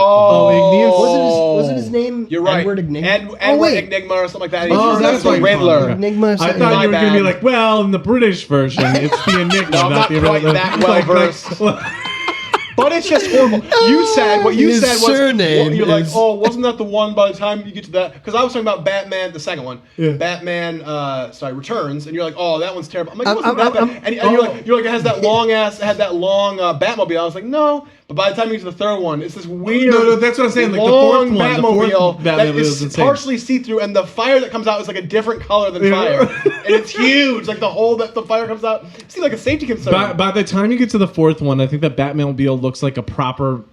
Wasn't his name? You're right. Edward Enigma. Edward Enigma or something like that. Oh, that's the right. Riddler. Enigma. I something. thought you were My going to be bad. like, well, in the British version, it's the Enigma, No, I'm not the quite Riddler. that well versed. But it's just horrible. What you His said was, surname you're like, is- oh, wasn't that the one by the time you get to that? Because I was talking about Batman, the second one, Batman, Returns, and you're like, oh, that one's terrible. I'm like, it wasn't that bad. And you're like, it has that long Batmobile. I was like, no. But by the time you get to the third one, it's this weird. No, that's what I'm saying. Like the long fourth one, Batmobile that Batmobile is insane. partially see-through, and the fire that comes out is like a different color than fire, and it's huge. Like the hole that the fire comes out, it seems like a safety concern. By the time you get to the fourth one, I think that Batmobile looks like a proper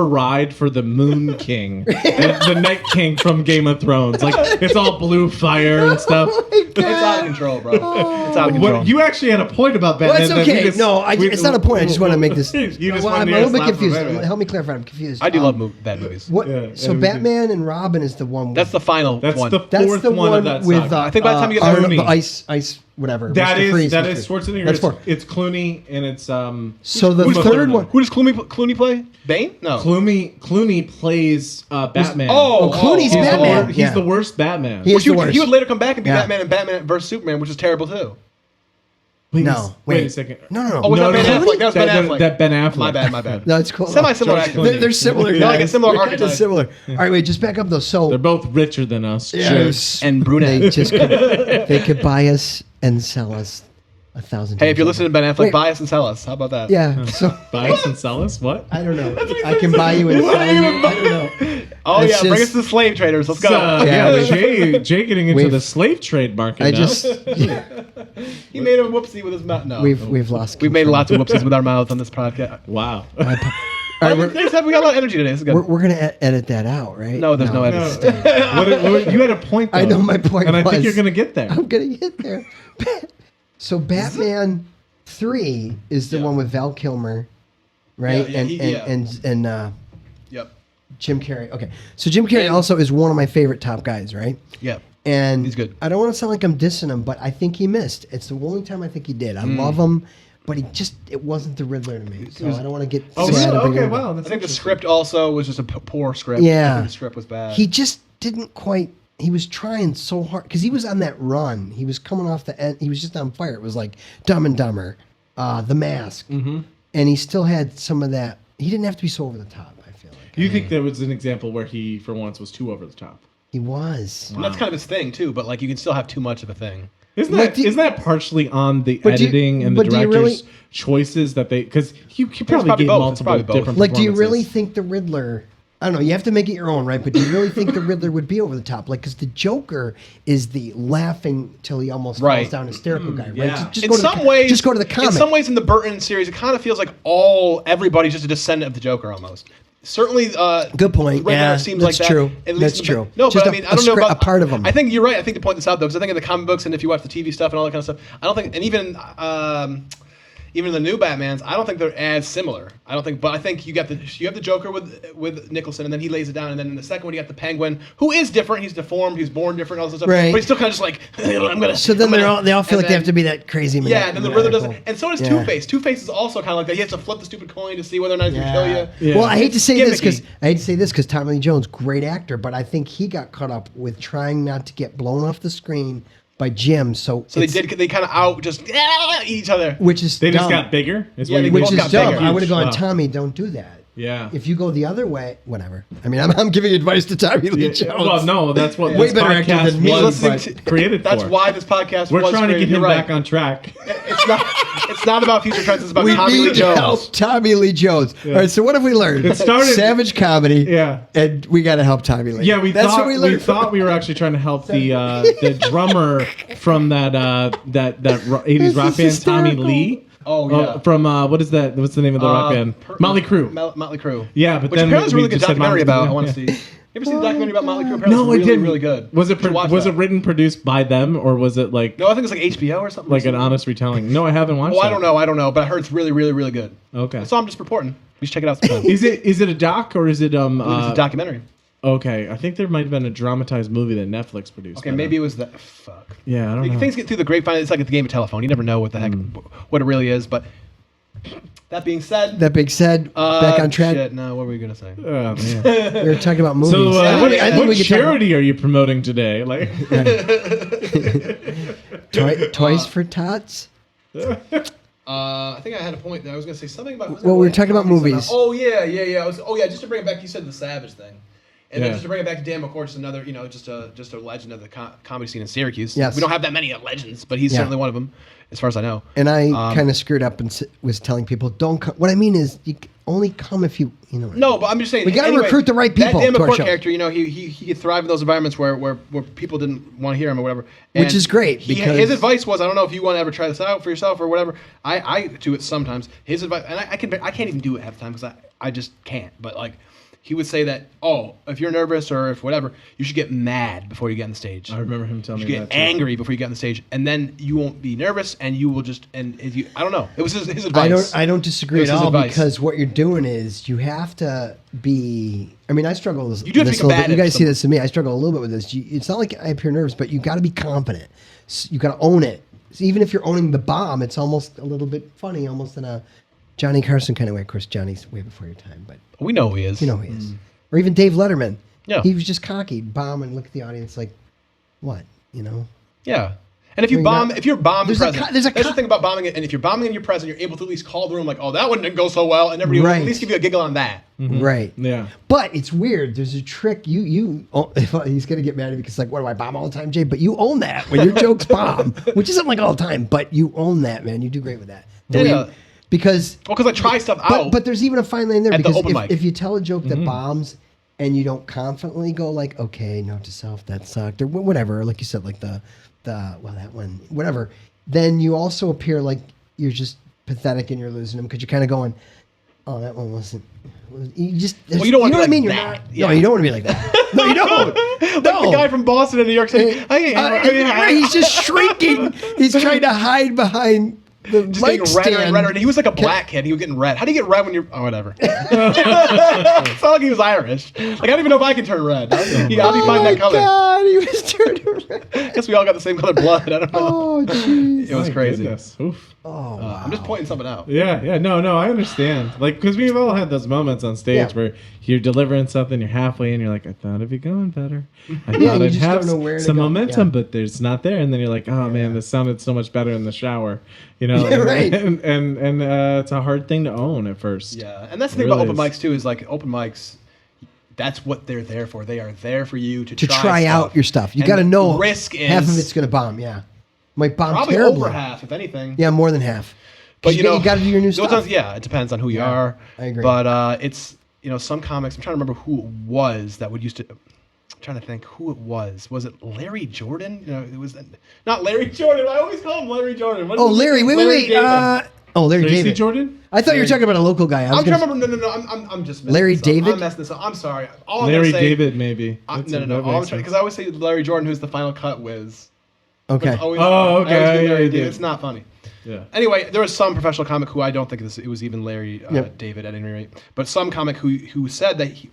ride for the Moon King, the Night King from Game of Thrones. Like it's all blue fire and stuff. It's out of control, bro. It's out of control. What, you actually had a point about Batman. Well, it's okay. It's not a point. I just want to make this. You just well, wanted I'm to a little bit slap him, confused. right? Help me clarify. I'm confused. I do love bad movies. What? Yeah, So yeah, Batman and Robin is the one. That's the final That's one. the That's fourth the one of that with. saga. I think by the time you get Arnold, Clooney. the ice, whatever. That Mr. is Freeze, that Mr. is Schwarzenegger. That's four. It's Clooney and it's So the who's third one. Who does Clooney play? Bane? No. Clooney plays Batman. Oh, Clooney's He's Batman. He's Yeah. the worst Batman. He is the worst. He would later come back and be Yeah. Batman and Batman vs Superman, which is terrible too. No, wait a second. No. Oh, was No, that Ben no, Affleck? That was Ben Affleck. That Ben Affleck. My bad. No, it's cool. Semi-similar George actually. Clooney. They're similar. They're like a guys. similar They're kinda archetype. similar. All right, wait. Just back up though. So They're both richer than us. yes, And brunette. They just they could buy us and sell us 1,000. Hey, if you're times listening to Ben Affleck, Wait. buy us and sell us. How about that? over. Yeah. So Buy us and sell us? What? I don't know. I can buy you and sell you. I don't know. Oh It's yeah, bring just- us to the slave traders. Let's go. Yeah, Jay getting into we've- the slave trade market I now. just He made a whoopsie with his mouth. No, we've lost. We've made control. lots of whoopsies with our mouths on this podcast. Wow. All right, We got a lot of energy today. This is good. we're gonna edit that out, right? No, there's no edit. You had a point, though. I know my point And I think was- you're going to get there. I'm gonna get there. So Batman 3 is the one with Val Kilmer, right? And Yep. Jim Carrey. Okay, so Jim Carrey also is one of my favorite top guys, right? Yep. And He's good. I don't want to sound like I'm dissing him, but I think he missed. It's the only time I think he did. I love him, but it wasn't the Riddler to me. So I don't want to get Oh, sad. really? and bring Okay, him- wow. I That's think the interesting. script also was just a poor script. Yeah. I think the script was bad. He just didn't quite he was trying so hard because he was on that run. He was coming off the end. He was just on fire. It was like Dumb and Dumber, The Mask, and he still had some of that. He didn't have to be so over the top. I feel like. You think there was an example where he, for once, was too over the top? He was. And that's kind of his thing too. But like, you can still have too much of a thing. Isn't that partially on the But do you- editing and the but do you director's really- choices that they, because he probably probably gave both. It's multiple probably both. different Like, do you really performances. think the Riddler? I don't know. You have to make it your own, right? But do you really think the Riddler would be over the top? Like, because the Joker is the laughing till he almost Right. falls down hysterical guy, right? Yeah. Just In go to some the, ways, just go to the comic. In some ways, in the Burton series, it kind of feels like everybody's just a descendant of the Joker almost. Certainly, Good point. Riddler Yeah, seems that's like that. true. At least That's in the- true. No, Just but I mean, I don't know a about part of him. I think you're right. I think to point this out though, because I think in the comic books and if you watch the TV stuff and all that kind of stuff, I don't think, and even the new Batmans, I don't think they're as similar. I don't think, but I think you have the Joker with Nicholson, and then he lays it down, and then in the second one you got the Penguin, who is different. He's deformed. He's born different. All this stuff. Right. But he's still kind of just like I'm gonna. So then they all feel and like they have then- to be that crazy. Yeah, and then the Riddler does it, maniacal. and so does Yeah. Two-Face. Two-Face is also kind of like that. He has to flip the stupid coin to see whether or not he's gonna kill you. Yeah. Well, I hate to say this Gimmicky. because Tommy Lee Jones, great actor, but I think he got caught up with trying not to get blown off the screen by Jim. So So they kind of eat each other. which is They just dumb. got bigger? Is Yeah, what they you Which both mean? is got dumb. bigger. I would have gone, Wow. Tommy, don't do that. Yeah. If you go the other way, whatever. I mean, I'm giving advice to Tommy Lee Jones. Well, no, that's what Way this better actor podcast than me, was listening to- created That's for. why this podcast We're was trying to created. get him You're right. back on track. It's not about future trends. It's about We Tommy Lee need to Jones. help Tommy Lee Jones. All right, so what have we learned? It started- Savage comedy. Yeah. And we got to help Tommy Lee. Yeah, That's thought what we learned. thought we were actually trying to help the drummer from that 80s rock band, Tommy hysterical. Lee. Oh, yeah. From what is that? What's the name of the rock band? Motley Crue. Motley Crue. Yeah, but which then apparently is a we really good just said documentary Motley about. Crue, I want to yeah. see. You ever seen the documentary about Motley Crue? Apparently No, it's I really, didn't. really good. Was it You should watch was that. it written produced by them or was it like No, I think it's like HBO or something. like an honest retelling? No, I haven't watched. Oh, that. I don't know, but I heard it's really, really, really good. Okay. So I'm just reporting. You should check it out sometime. Is it a doc or is it It's a documentary. Okay, I think there might have been a dramatized movie that Netflix produced. Okay, but, maybe it was that. Fuck. Yeah, I don't know. Things get through the grapevine. It's like at the game of telephone. You never know what the heck, what it really is. But that being said, That being said, back on track. Shit, no, what were we gonna say? Oh, man. We were talking about movies. So, I what, think what we could talk about charity are you promoting today? Like, Toys for Tots. I think I had a point there. I was gonna say something about. Well, we were talking about movies. Oh yeah. Just to bring it back, you said the Savage thing, and Yeah. then just to bring it back to Dan McCord, just another, just a legend of the comedy scene in Syracuse. Yes. We don't have that many legends, but he's Yeah. certainly one of them, as far as I know. And I kind of screwed up and was telling people, don't come. What I mean is, you only come if you know. No, but I'm just saying. We gotta recruit the right people That Dan to our McCord show. character, he could thrive in those environments where people didn't want to hear him or whatever. Which And is great, because- his advice was, I don't know if you want to ever try this out for yourself or whatever. I do it sometimes. His advice, and I can't even do it half the time because I just can't. But like, he would say that, if you're nervous or if whatever, you should get mad before you get on the stage. I remember him telling You me should that get too. angry before you get on the stage, and then you won't be nervous, and you will just I don't know. It was his advice. I don't disagree It was at his all advice. because what you're doing is you have to be. I mean, I struggle with You do have to this be a little bit. You combative guys see this in me. I struggle a little bit with this. It's not like I appear nervous, but you got to be confident. You got to own it. So even if you're owning the bomb, it's almost a little bit funny, almost in a Johnny Carson kind of way. Of course, Johnny's way before your time, but We know who he is. you know who he is. Or even Dave Letterman. Yeah. He was just cocky, bomb, and look at the audience like, what? You know? Yeah. And if you You're bomb, not- if you're bomb There's a present, co- there's a that's co- the thing about bombing it. And if you're bombing and you're present, you're able to at least call the room like, "Oh, that one didn't go so well," and everybody will Right. at least give you a giggle on that. Right. Yeah. But it's weird. There's a trick. He's gonna get mad at me because like, what do I bomb all the time, Jay? But you own that when your jokes bomb, which isn't like all the time. But you own that, man. You do great with that. Yeah. Because Well, because I try stuff out. but there's even a fine line there At the because open mic. if you tell a joke that bombs and you don't confidently go like, okay, note to self, that sucked, or whatever, like you said, like the well, that one, whatever, then you also appear like you're just pathetic and you're losing them because you're kind of going, oh, that one wasn't. You just Well, you don't wanna know be what I mean. like You're that. not. Yeah. No, you don't want to be like that. No, you don't. like the guy from Boston and New York City. Right, he's just shrinking. He's trying to hide behind the Just mic getting redder and stand. redder. And he was like a black kid. He was getting red. How do you get red when you're... Oh, whatever. It's not like he was Irish. Like, I don't even know if I can turn red. How do you find that color? God, he was turning red. I guess we all got the same color blood. I don't know. Oh, jeez. It was My crazy. goodness. Oof. Oh, wow. I'm just pointing something out. Yeah, no, I understand. Like, because we've all had those moments on stage Yeah. where you're delivering something, you're halfway, and you're like, I thought it'd be going better. I Yeah, thought you I'd just have don't know where to some go. momentum, Yeah. but there's not there. And then you're like, oh man, this sounded so much better in the shower. You know, Yeah, right. And it's a hard thing to own at first. Yeah, and that's the It thing about really open is. mics, too, is like open mics, that's what they're there for. They are there for you to try out stuff. your stuff. You And got to know risk is half of it's going to bomb. Yeah. Might bomb probably terribly. over half, if anything. Yeah, more than half. But you know, got to do your new those stuff. times- yeah, it depends on who you Yeah, are. I agree. But it's, you know, some comics, I'm trying to remember who it was that would used to, I'm trying to think who it was. Was it Larry Jordan? You know, it was not Larry Jordan. I always call him Larry Jordan. What Oh, is it? Larry, wait. David. Larry Tracy David. Jordan? I thought you were talking about a local guy. I was I'm trying to gonna- remember. No. I'm just messing Larry this up. David? I'm messing this up. I'm sorry. All I'm Larry gonna say, David, maybe. No. That All I'm makes trying, sense. because I always say Larry Jordan, who's the Final Cut whiz. Okay. It's always- Oh, I always okay, do yeah, Larry you David. did. It's not funny. Yeah. Anyway, there was some professional comic who I don't think it was even Larry Yep. David at any rate, but some comic who said that he,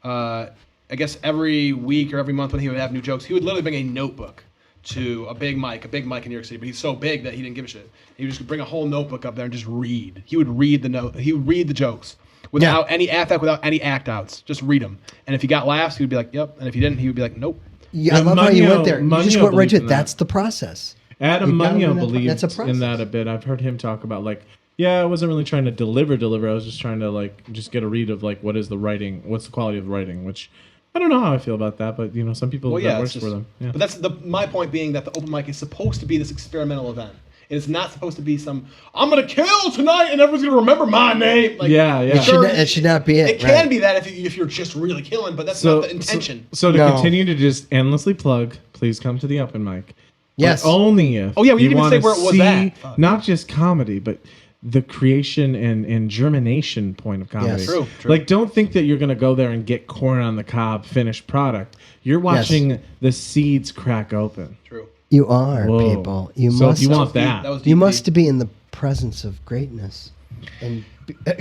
I guess every week or every month when he would have new jokes, he would literally bring a notebook to a big mic in New York City, but he's so big that he didn't give a shit. He would just bring a whole notebook up there and just read. He would read the jokes without any affect, without any act outs. Just read them. And if he got laughs, he would be like, "Yep." And if he didn't, he would be like, "Nope." Yeah, I And love how you went there. You just Munio went right to believed it. in That's that. the process. Adam You gotta Munio learn that- believed that's a process. in that a bit. I've heard him talk about like, yeah, I wasn't really trying to deliver. I was just trying to like just get a read of like what is the writing, what's the quality of the writing, which I don't know how I feel about that, but you know, some people Well, that yeah, works it's for just, them. Yeah. but that's my point being that the open mic is supposed to be this experimental event. It's not supposed to be some I'm gonna kill tonight and everyone's gonna remember my name. Like, Yeah. It should not be it. It can be that if you're just really killing, but that's not the intention. So to No. continue to just endlessly plug, please come to the open mic. Yes. But only if. Oh, yeah, we you didn't even say wanna where it was see at. Fuck. not just comedy, but the creation and germination point of comedy. Yes. True. Like, don't think that you're going to go there and get corn on the cob finished product. You're watching the seeds crack open. True. You are, Whoa. people. You So must. if you want Deep. that, was You deep, must deep. be in the presence of greatness and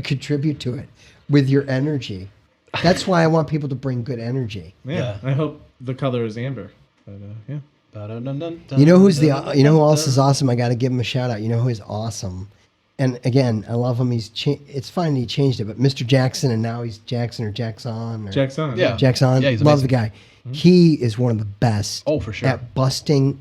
contribute to it with your energy. That's why I want people to bring good energy. yeah. I hope the color is amber. But yeah. You know who's you know who else is awesome? I got to give him a shout out. You know who is awesome? And again, I love him. It's fine he changed it, but Mr. Jackson, and now he's Jackson or Jackson. Or Jackson. Yeah. Jackson. Yeah, he's love amazing. the guy. He is one of the best. Oh, for sure. At busting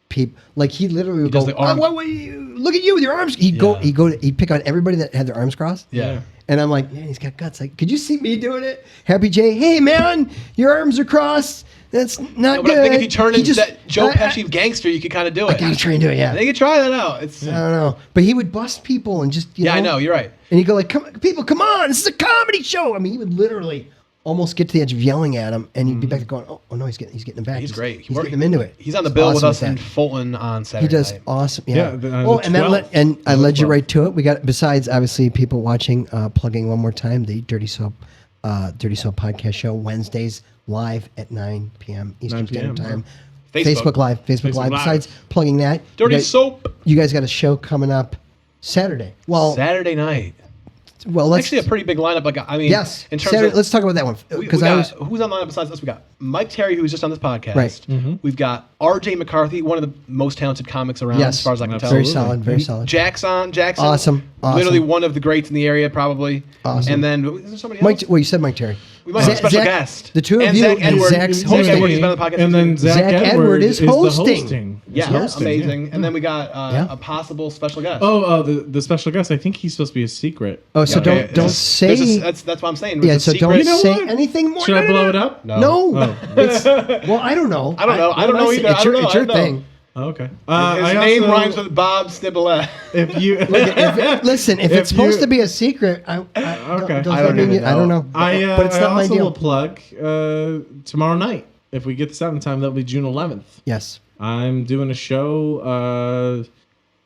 people. Like he literally would does go, the arm- look at you with your arms. He'd Yeah. he'd pick on everybody that had their arms crossed. Yeah. And I'm like, man, he's got guts. Like, could you see me doing it? Happy J, hey man, your arms are crossed. That's not No, but good. I think if you turn into just- that Joe Pesci gangster, you could kind of do it. I gotta try and do it. Yeah. I think you try that out. It's I don't know, but he would bust people and just I know you're right. And he'd go like, come on, this is a comedy show. I mean, he would literally almost get to the edge of yelling at him, and he'd be back there going, oh no, he's getting him back. He's great. He's getting him into it. He's on the He's bill with awesome us at in that. Fulton on He Saturday does night. awesome. Yeah, Yeah. the And I 12th. led you right to it. We got, besides obviously people watching, plugging one more time, the Dirty Soap podcast show Wednesdays live at 9 p.m. Eastern 9 p.m., Standard Time. Facebook. Facebook Live. Facebook Live. Besides plugging that, Dirty you guys, Soap. You guys got a show coming up Saturday. Well, Saturday night. let's Actually, a pretty big lineup. Like I mean, yes. in terms Saturday, of let's talk about that one we because got, who's on the lineup besides us? We got Mike Terry, who's just on this podcast. Right. We've got R.J. McCarthy, one of the most talented comics around, Yes. as far as I can tell. very solid, very solid. Jackson, Awesome. literally one of the greats in the area, probably. Awesome. And then is there somebody Mike, else? well, you said Mike Terry. We might have a special Zach- guest. The two of and you Zach and Edward. Zach's Zach hosting. Edward, he's been on the podcast. And then too. Zach Edward is the hosting. Yeah, He's hosting, amazing. yeah. And then we got Yeah. a possible special guest. The special guest. I think he's supposed to be a secret. Oh, so Okay, don't there's say. that's what I'm saying. Yeah, There's a so don't secret- know say what? anything more. Should I blow it up? No. No. It's, well, I don't know. I don't know. I don't know either. It's I your, don't know. it's your I don't know. thing. Oh, okay. His I name also- rhymes with Bob Snibboleth. If you Listen, if If it's supposed you- to be a secret, Okay. does I that don't mean even I don't know. But it's I not my also deal. will plug tomorrow night. If we get this out in time, that'll be June 11th. Yes. I'm doing a show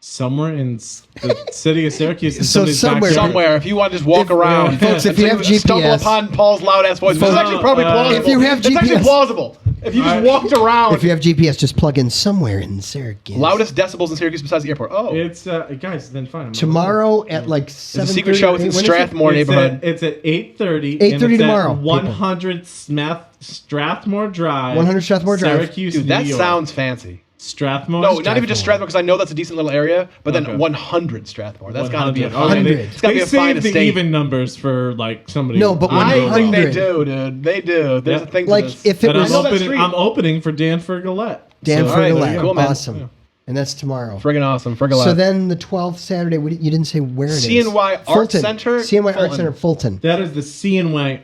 somewhere in the city of Syracuse. In So somebody's somewhere. backyard. Somewhere, if you want to just walk around, Folks, if you have until stumble GPS upon Paul's loud ass voice, which is actually probably plausible. If you have it's actually GPS. plausible. If you just walked around. If you have GPS, just plug in somewhere in Syracuse. Loudest decibels in Syracuse besides the airport. Oh. It's guys. Then fine. Tomorrow at like 7:30. There's a secret show in Strathmore neighborhood. It's at 8:30. 8:30 tomorrow. 100 Strathmore Drive. 100 Strathmore Drive. Syracuse, Dude, that New York. sounds fancy. Strathmore. No, not even just Strathmore, because I know that's a decent little area. But then 100 Strathmore. That's got to be a fine. 100. It's got to be They a fine save the estate. even numbers for like somebody. No, but I 100. think they do, dude. They do. There's a thing to Like this. if it And was know that street. I'm opening for Dan Fergalette. Dan all right, there Frigolette, you go, man. awesome. Yeah. And that's tomorrow. Friggin' awesome. Friggin' So then the 12th Saturday, you didn't say where it is. CNY Art Fulton. Center, CNY Art Fulton. Center, Fulton. That is the CNY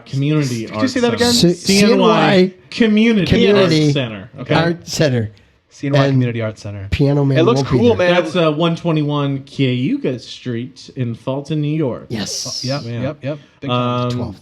Community Could Arts you say that again? Center. CNY Community Arts Center. Okay. Art Center. CNY And Community Arts Center. Piano Man. It looks won't be cool, there. man. That's 121 Cayuga Street in Fulton, New York. Yes. Yep, Man. yep. Big time. 12th.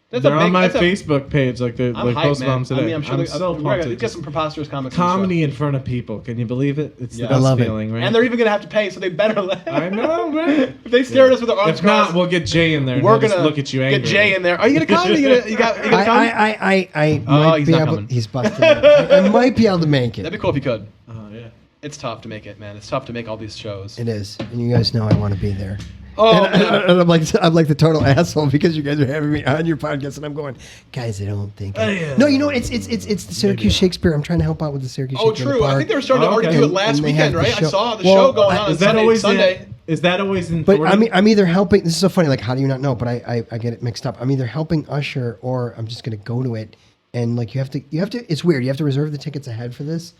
That's They're a big, on my that's a- Facebook page, like the I'm like hyped, posted man. on today. I'm sure I'm so we're pumped. gonna get some preposterous comics. on the show. Comedy in front of people. Can you believe it? It's Yeah. the I best love it. feeling, right? And they're even gonna have to pay, so they better let. I know, man. If they stare at us with their arms If not, crossed, we'll get Jay in there. And we're he'll just gonna look at you angry. get Jay in there. Are you gonna come? You gonna come? I Oh, might he's be not able. coming. He's busted. I might be able to make That'd it. be cool if you could. Oh yeah. It's tough to make it, man. It's tough to make all these shows. It is, and you guys know I want to be there. Oh, and, man. and I'm like the total asshole because you guys are having me on your podcast, and I'm going, guys, I don't think. yeah. No, you know it's the Syracuse Shakespeare. I'm trying to help out with the Syracuse. Oh, Shakespeare true. I think they were starting to Oh, already okay. do it last And they have weekend, the right? show- I saw the Well, show going on Is that always Sunday. Is that always in? But Thornton? I'm either helping. This is so funny. Like, how do you not know? But I get it mixed up. I'm either helping usher or I'm just going to go to it. And like you have to. It's weird. You have to reserve the tickets ahead for this,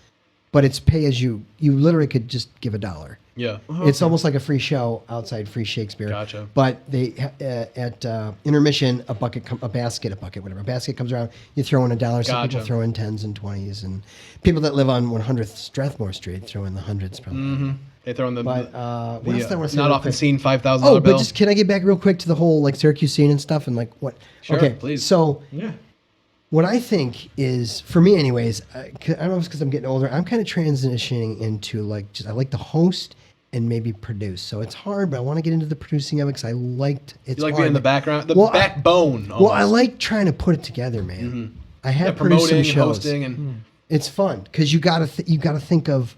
but it's pay as you. You literally could just give $1. Yeah. It's almost like a free show outside free Shakespeare. Gotcha. But they at intermission a basket comes around. You throw in $1. Some Gotcha. people throw in 10s and 20s, and people that live on 100th Strathmore Street throw in the hundreds probably. Mm-hmm. They throw in the, But what else did I want to say not real often quick? seen $5,000 Oh, bill. but just can I get back real quick to the whole like Syracuse scene and stuff and like what? Sure, okay, please. So Yeah. what I think is for me, anyways, I don't know if it's because I'm getting older. I'm kind of transitioning into like I like to host and maybe produce. So it's hard, but I want to get into the producing of it because I liked it's. you like hard. being in the background, the Well, backbone. Well, I almost. like trying to put it together, man. I have produced promoting some and shows. hosting and It's fun because you gotta think of,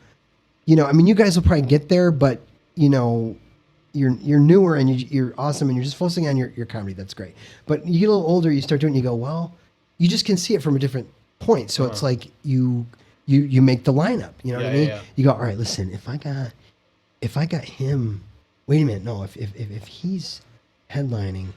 I mean, you guys will probably get there, but you're newer and you're awesome and you're just focusing on your comedy. That's great. But you get a little older, you start doing it, you go, well, you just can see it from a different point. So it's like you make the lineup. You know what I mean? Yeah. You go, all right, listen, if I got him, wait a minute, no, if he's headlining,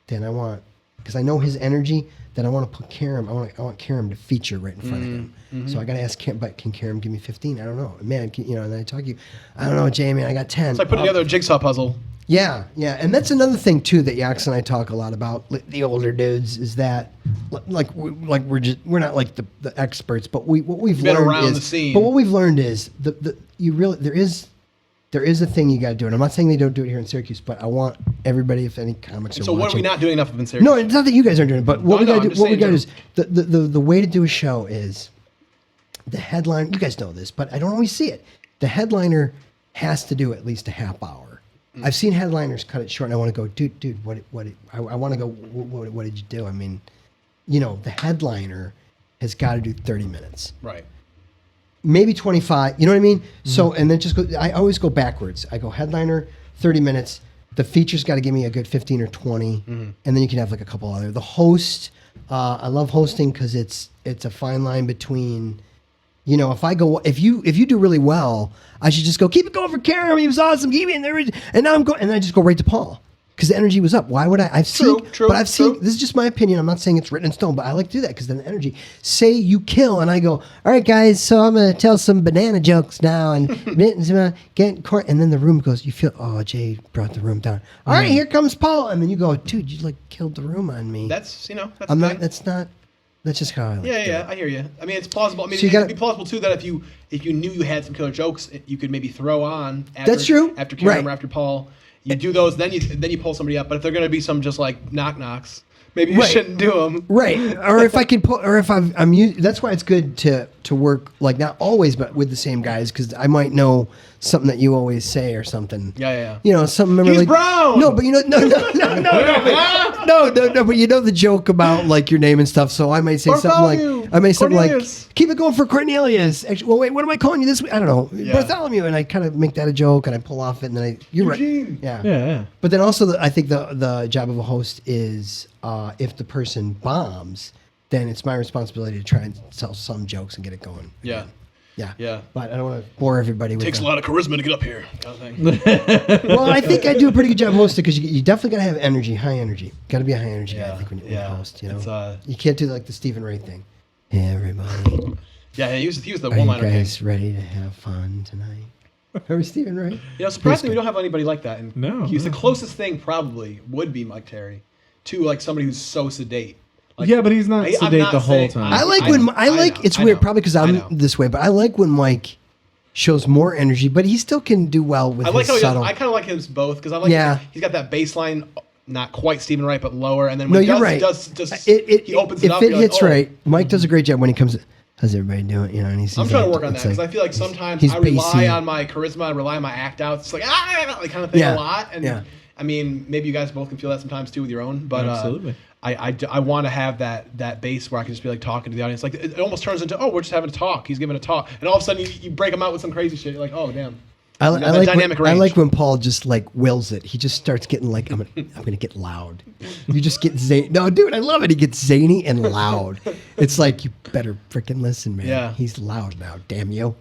then I want, because I know his energy, then I want to put Karam. I want Karam to feature right in front of him. So I got to ask Karam, but can Karam give me 15? I don't know, man. And then I talk to you. I don't know, Jamie. I got 10. it's like putting together a jigsaw puzzle. Yeah, and that's another thing too that Yax and I talk a lot about. The older dudes is that we're not like the experts, but what we've Been learned around is the scene. But what we've learned is there is a thing you got to do, and I'm not saying they don't do it here in Syracuse, but I want everybody, if any comics are So what are watching, we not doing enough of in Syracuse? no, it's not that you guys aren't doing it, but what No, we no, got I'm to do, just what we saying got to do is the way to do a show is the headline. You guys know this, but I don't always see it. The headliner has to do at least a half hour. I've seen headliners cut it short, and I want to go, dude, I want to go, what did you do? I mean, the headliner has got to do 30 minutes. Right. Maybe 25, you know what I mean? So, and then just go, I always go backwards. I go headliner, 30 minutes. The feature's got to give me a good 15 or 20. And then you can have like a couple other. The host, I love hosting because it's a fine line between, if you do really well, I should just go, keep it going for Karen. He was awesome. Keep it in there. And now I'm going, and I just go right to Paul. Because the energy was up. Why would I? I've seen, this is just my opinion. I'm not saying it's written in stone, but I like to do that because then the energy. Say you kill, and I go, all right, guys, so I'm going to tell some banana jokes now, and get court, and then the room goes, you feel, oh, Jay brought the room down. All right, here comes Paul, and then you go, dude, you like killed the room on me. That's that's. I'm the not. thing. That's not. That's just how I like. to do it. I hear you. I mean, it's plausible. I mean, So you it'd gotta- be plausible too that if you knew you had some killer jokes, you could maybe throw on. After, That's true. After Karen Right. or after Paul, you do those, then you pull somebody up. But if they're going to be some just like knock knocks, maybe you Right. shouldn't do them. Right. Or if I can put, or if I'm used, that's why it's good to work, like not always, but with the same guys, because I might know something that you always say or something. Yeah. Something. Remember, He's like, brown! No, but no, but the joke about like your name and stuff. So I might say something like, Bartholomew! I may something like, Cornelius. keep it going for Cornelius. Actually, well, wait, what am I calling you this week? I don't know. Yeah. Bartholomew. And I kind of make that a joke and I pull off it. And then you're Eugene. right. Yeah. Yeah. But then also, I think the job of a host is if the person bombs, then it's my responsibility to try and tell some jokes and get it going. Yeah. Yeah. Yeah. But I don't want to bore everybody with Takes a that. lot of charisma to get up here. Kind of thing. Well, I think I do a pretty good job hosting because you definitely got to have energy, high energy. Got to be a high energy guy, I think, when you host. You know, It's, you can't do like the Stephen Ray thing. Hey, everybody. Yeah, he was the Are you one-liner king. guys ready to have fun tonight? Remember Stephen Ray? You know, surprisingly, we don't have anybody like that. And No, the closest thing probably would be Mike Terry to like somebody who's so sedate. Like, Yeah, but he's not I'm sedate not the whole saying- time. I like I when know, I like. know, It's I weird, know, probably because I I'm know. this way, but I like when Mike shows more energy, but he still can do well with I like his how he does, subtle. I kind of like him both because I like Yeah. he's got that baseline, not quite Stephen Wright, but lower, and then No, when you're he right. does It he opens it if up. it you're hits like, oh. right, Mike does a great job when he comes. How's everybody doing? You know, and he's. I'm he's trying to like- work on that it's because like- I feel like sometimes he's I rely bassy. on my charisma, I rely on my act out. It's like like kind of thing Yeah. a lot, and Yeah. I mean maybe you guys both can feel that sometimes too with your own, but Absolutely. I want to have that base where I can just be like talking to the audience. Like it almost turns into, oh, we're just having a talk. He's giving a talk, and all of a sudden you break him out with some crazy shit. You're like, oh damn. I You got that like dynamic when, I range. like when Paul just like wills it. He just starts getting like I'm gonna get loud. You just get zany. No, dude, I love it. He gets zany and loud. It's like you better freaking listen, man. Yeah. He's loud now. Damn you.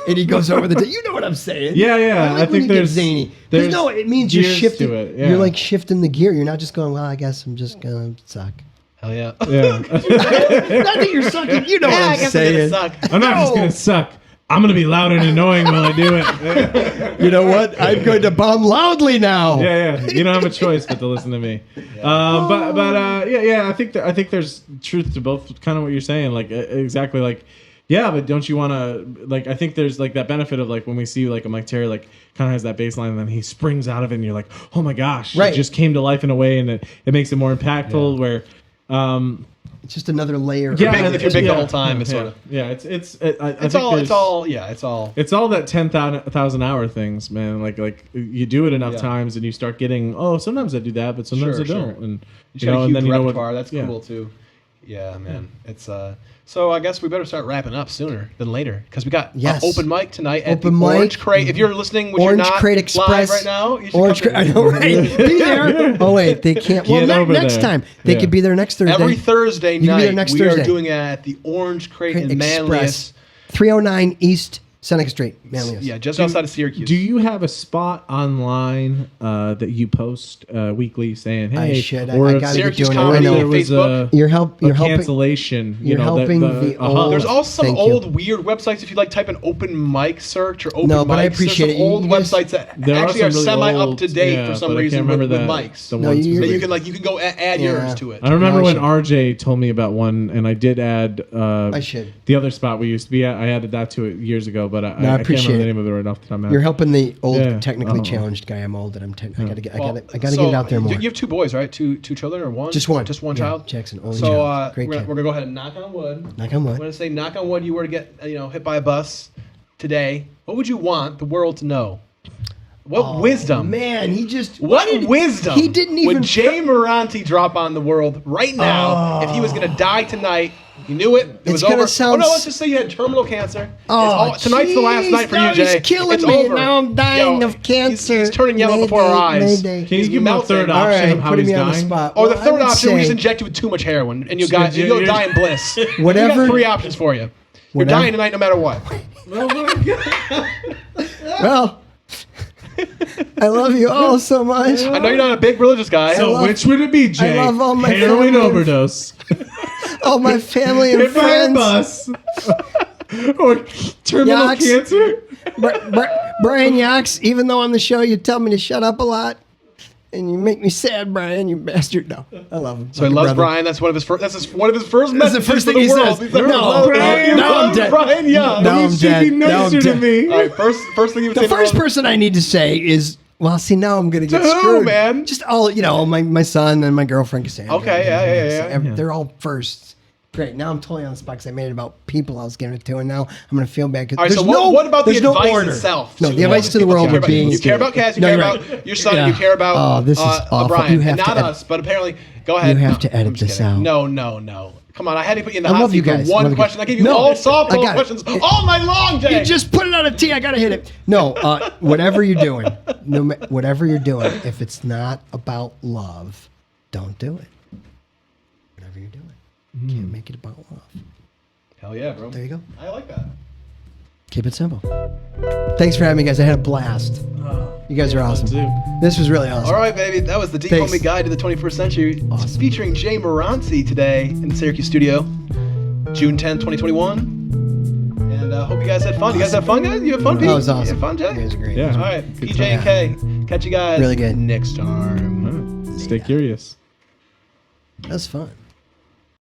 And he goes over the. You know what I'm saying? Yeah, yeah. I, like I when think you get there's zany. 'Cause there's no, it means you're gears shifting. to it, yeah. You're like shifting the gear. You're not just going. Well, I guess I'm just gonna suck. Hell yeah. Yeah. Not that you're sucking. You know what I I'm guess I'm gonna saying. suck. I'm not just No. gonna suck. I'm gonna be loud and annoying while I do it. You know what? I'm going to bomb loudly now. Yeah. You don't have a choice but to listen to me. Yeah. I think there's truth to both. Kind of what you're saying, like exactly like. Yeah, but don't you want to like? I think there's like that benefit of like when we see like a Mike Terry like kind of has that baseline, and then he springs out of it, and you're like, oh my gosh, Right. it just came to life in a way, and it makes it more impactful. Where, It's just another layer. yeah, if you're big the whole time, it's sort of it's it's all It's all that 10,000 hour things, man. Like you do it enough Yeah. times, and you start getting. Oh, sometimes I do that, but sometimes Sure, I don't. sure. And you got a huge and then you know repertoire. what? That's yeah. cool too. Yeah, man. It's so I guess we better start wrapping up sooner than later because we got Yes. open mic tonight at Open the mic. Orange Crate. If you're listening, which Orange you're not Crate live Express right now, you should Orange come Crate. I in. know, right? Be there. Oh wait, they can't. Well, Get over next there. time they Yeah. could be there next Thursday. Every Thursday You can be there night, next we Thursday. are doing it at the Orange Crate in Express, Manlius. 309 East Seneca Street, Manlius. Yeah, just outside of Syracuse. Do you have a spot online that you post weekly saying, "Hey," I should. I or if gotta get Syracuse doing it. Comedy I know. there was Facebook. You're a helping. cancellation? you're helping the a old- hub. There's also some Thank you. old weird websites. If you like type in open mic search or open No, but I mics, appreciate there's it. some You old guys- websites that There actually are some really semi up old- to date yeah, for some but I reason can't remember with the mics. the No, ones you- So specifically. you can go add Yeah. yours to it. I remember No, I when should. RJ told me about one, and I did add. I should. The other spot we used to be at, I added that to it years ago, but I can't appreciate remember the it. name of it right off the top of my head. You're helping the old, Yeah. technically Oh. challenged guy. I'm old, and I gotta get. Well, I gotta so get it out there more. You have two boys, right? Two children or one? Just one. Just one Yeah, child. Jackson, only So child. Great we're kid. gonna go ahead and knock on wood. Knock on wood. I'm gonna say knock on wood. You were to get hit by a bus today. What would you want the world to know? What wisdom? Man, he just. What did- wisdom? He didn't even. Would Jay Merante drop on the world right now if he was going to die tonight? He knew it. It was gonna over. sound Oh no! Let's just say you had terminal cancer. Oh, Tonight's the last jeez, night for now you, Jay. he's killing it's me, over. and now I'm dying of cancer. He's turning yellow before our eyes. Mayday. Can you He's give him a melting. third All option right, of how putting he's me on the dying? spot. Or the Well, I third would option, we just say inject you with too much heroin, and you'll you're- die in bliss. Whatever- We got three options for you. You're Whatever- dying tonight, no matter what. Well, I love you all so much. I know you're not a big religious guy. So love- which would it be, Jay? I love all my Heroin family. overdose, All my family and hit by a friends. bus, or terminal Yaks. cancer? Brian Yax, even though on the show you tell me to shut up a lot, and you make me sad, Brian, you bastard. No, I love him. So he Like a loves brother. Brian. That's one of his first. That's one of his first That's the messages first to thing the he world. says. He's like, No, "Love Brian, now I'm love dead. Brian Young." No, You I'm should dead. be Now I'm nicer to dead. me. All right, first thing you would say The to first the world- person I need to say is, well, see, now I'm going to get To who, screwed. man? Just all, my son and my girlfriend, Cassandra. Okay, yeah. They're all firsts. Great. Now I'm totally on the spot because I made it about people I was giving it to, and now I'm going to feel bad. 'Cause All right, so there's what about the there's no advice order. itself? No, to the advice to the people world care would about? be. You care about Cass, you No, care you're about right. your son, Yeah. you care about Oh, this is awful. Brian, You have and to not edit- us, but apparently, go ahead. You have No, to edit I'm just this kidding. out. No. Come on, I had to put you in the I hot love you seat for guys. one Love you question. guys. I gave you No, all I softball got it. questions all night long, Jay. You just put it on a tee. I gotta hit it. No, whatever you're doing, whatever you're doing, if it's not about love, don't do it. Whatever you're doing, you can't make it about love. Hell yeah, bro. There you go. I like that. Keep it simple. Thanks for having me, guys. I had a blast. You guys are awesome. too. This was really awesome. All right, baby. That was the Deep Thanks. Homie Guide to the 21st Century. Awesome. It's featuring Jay Merante today in the Syracuse studio, June 10th, 2021. And hope you guys had fun. You guys have fun, guys? You have fun, Pete? That was You awesome. had fun, Jay? You guys are great. Yeah. All right. Good PJ and K. Catch you guys Really good. next time. Stay curious. That was fun.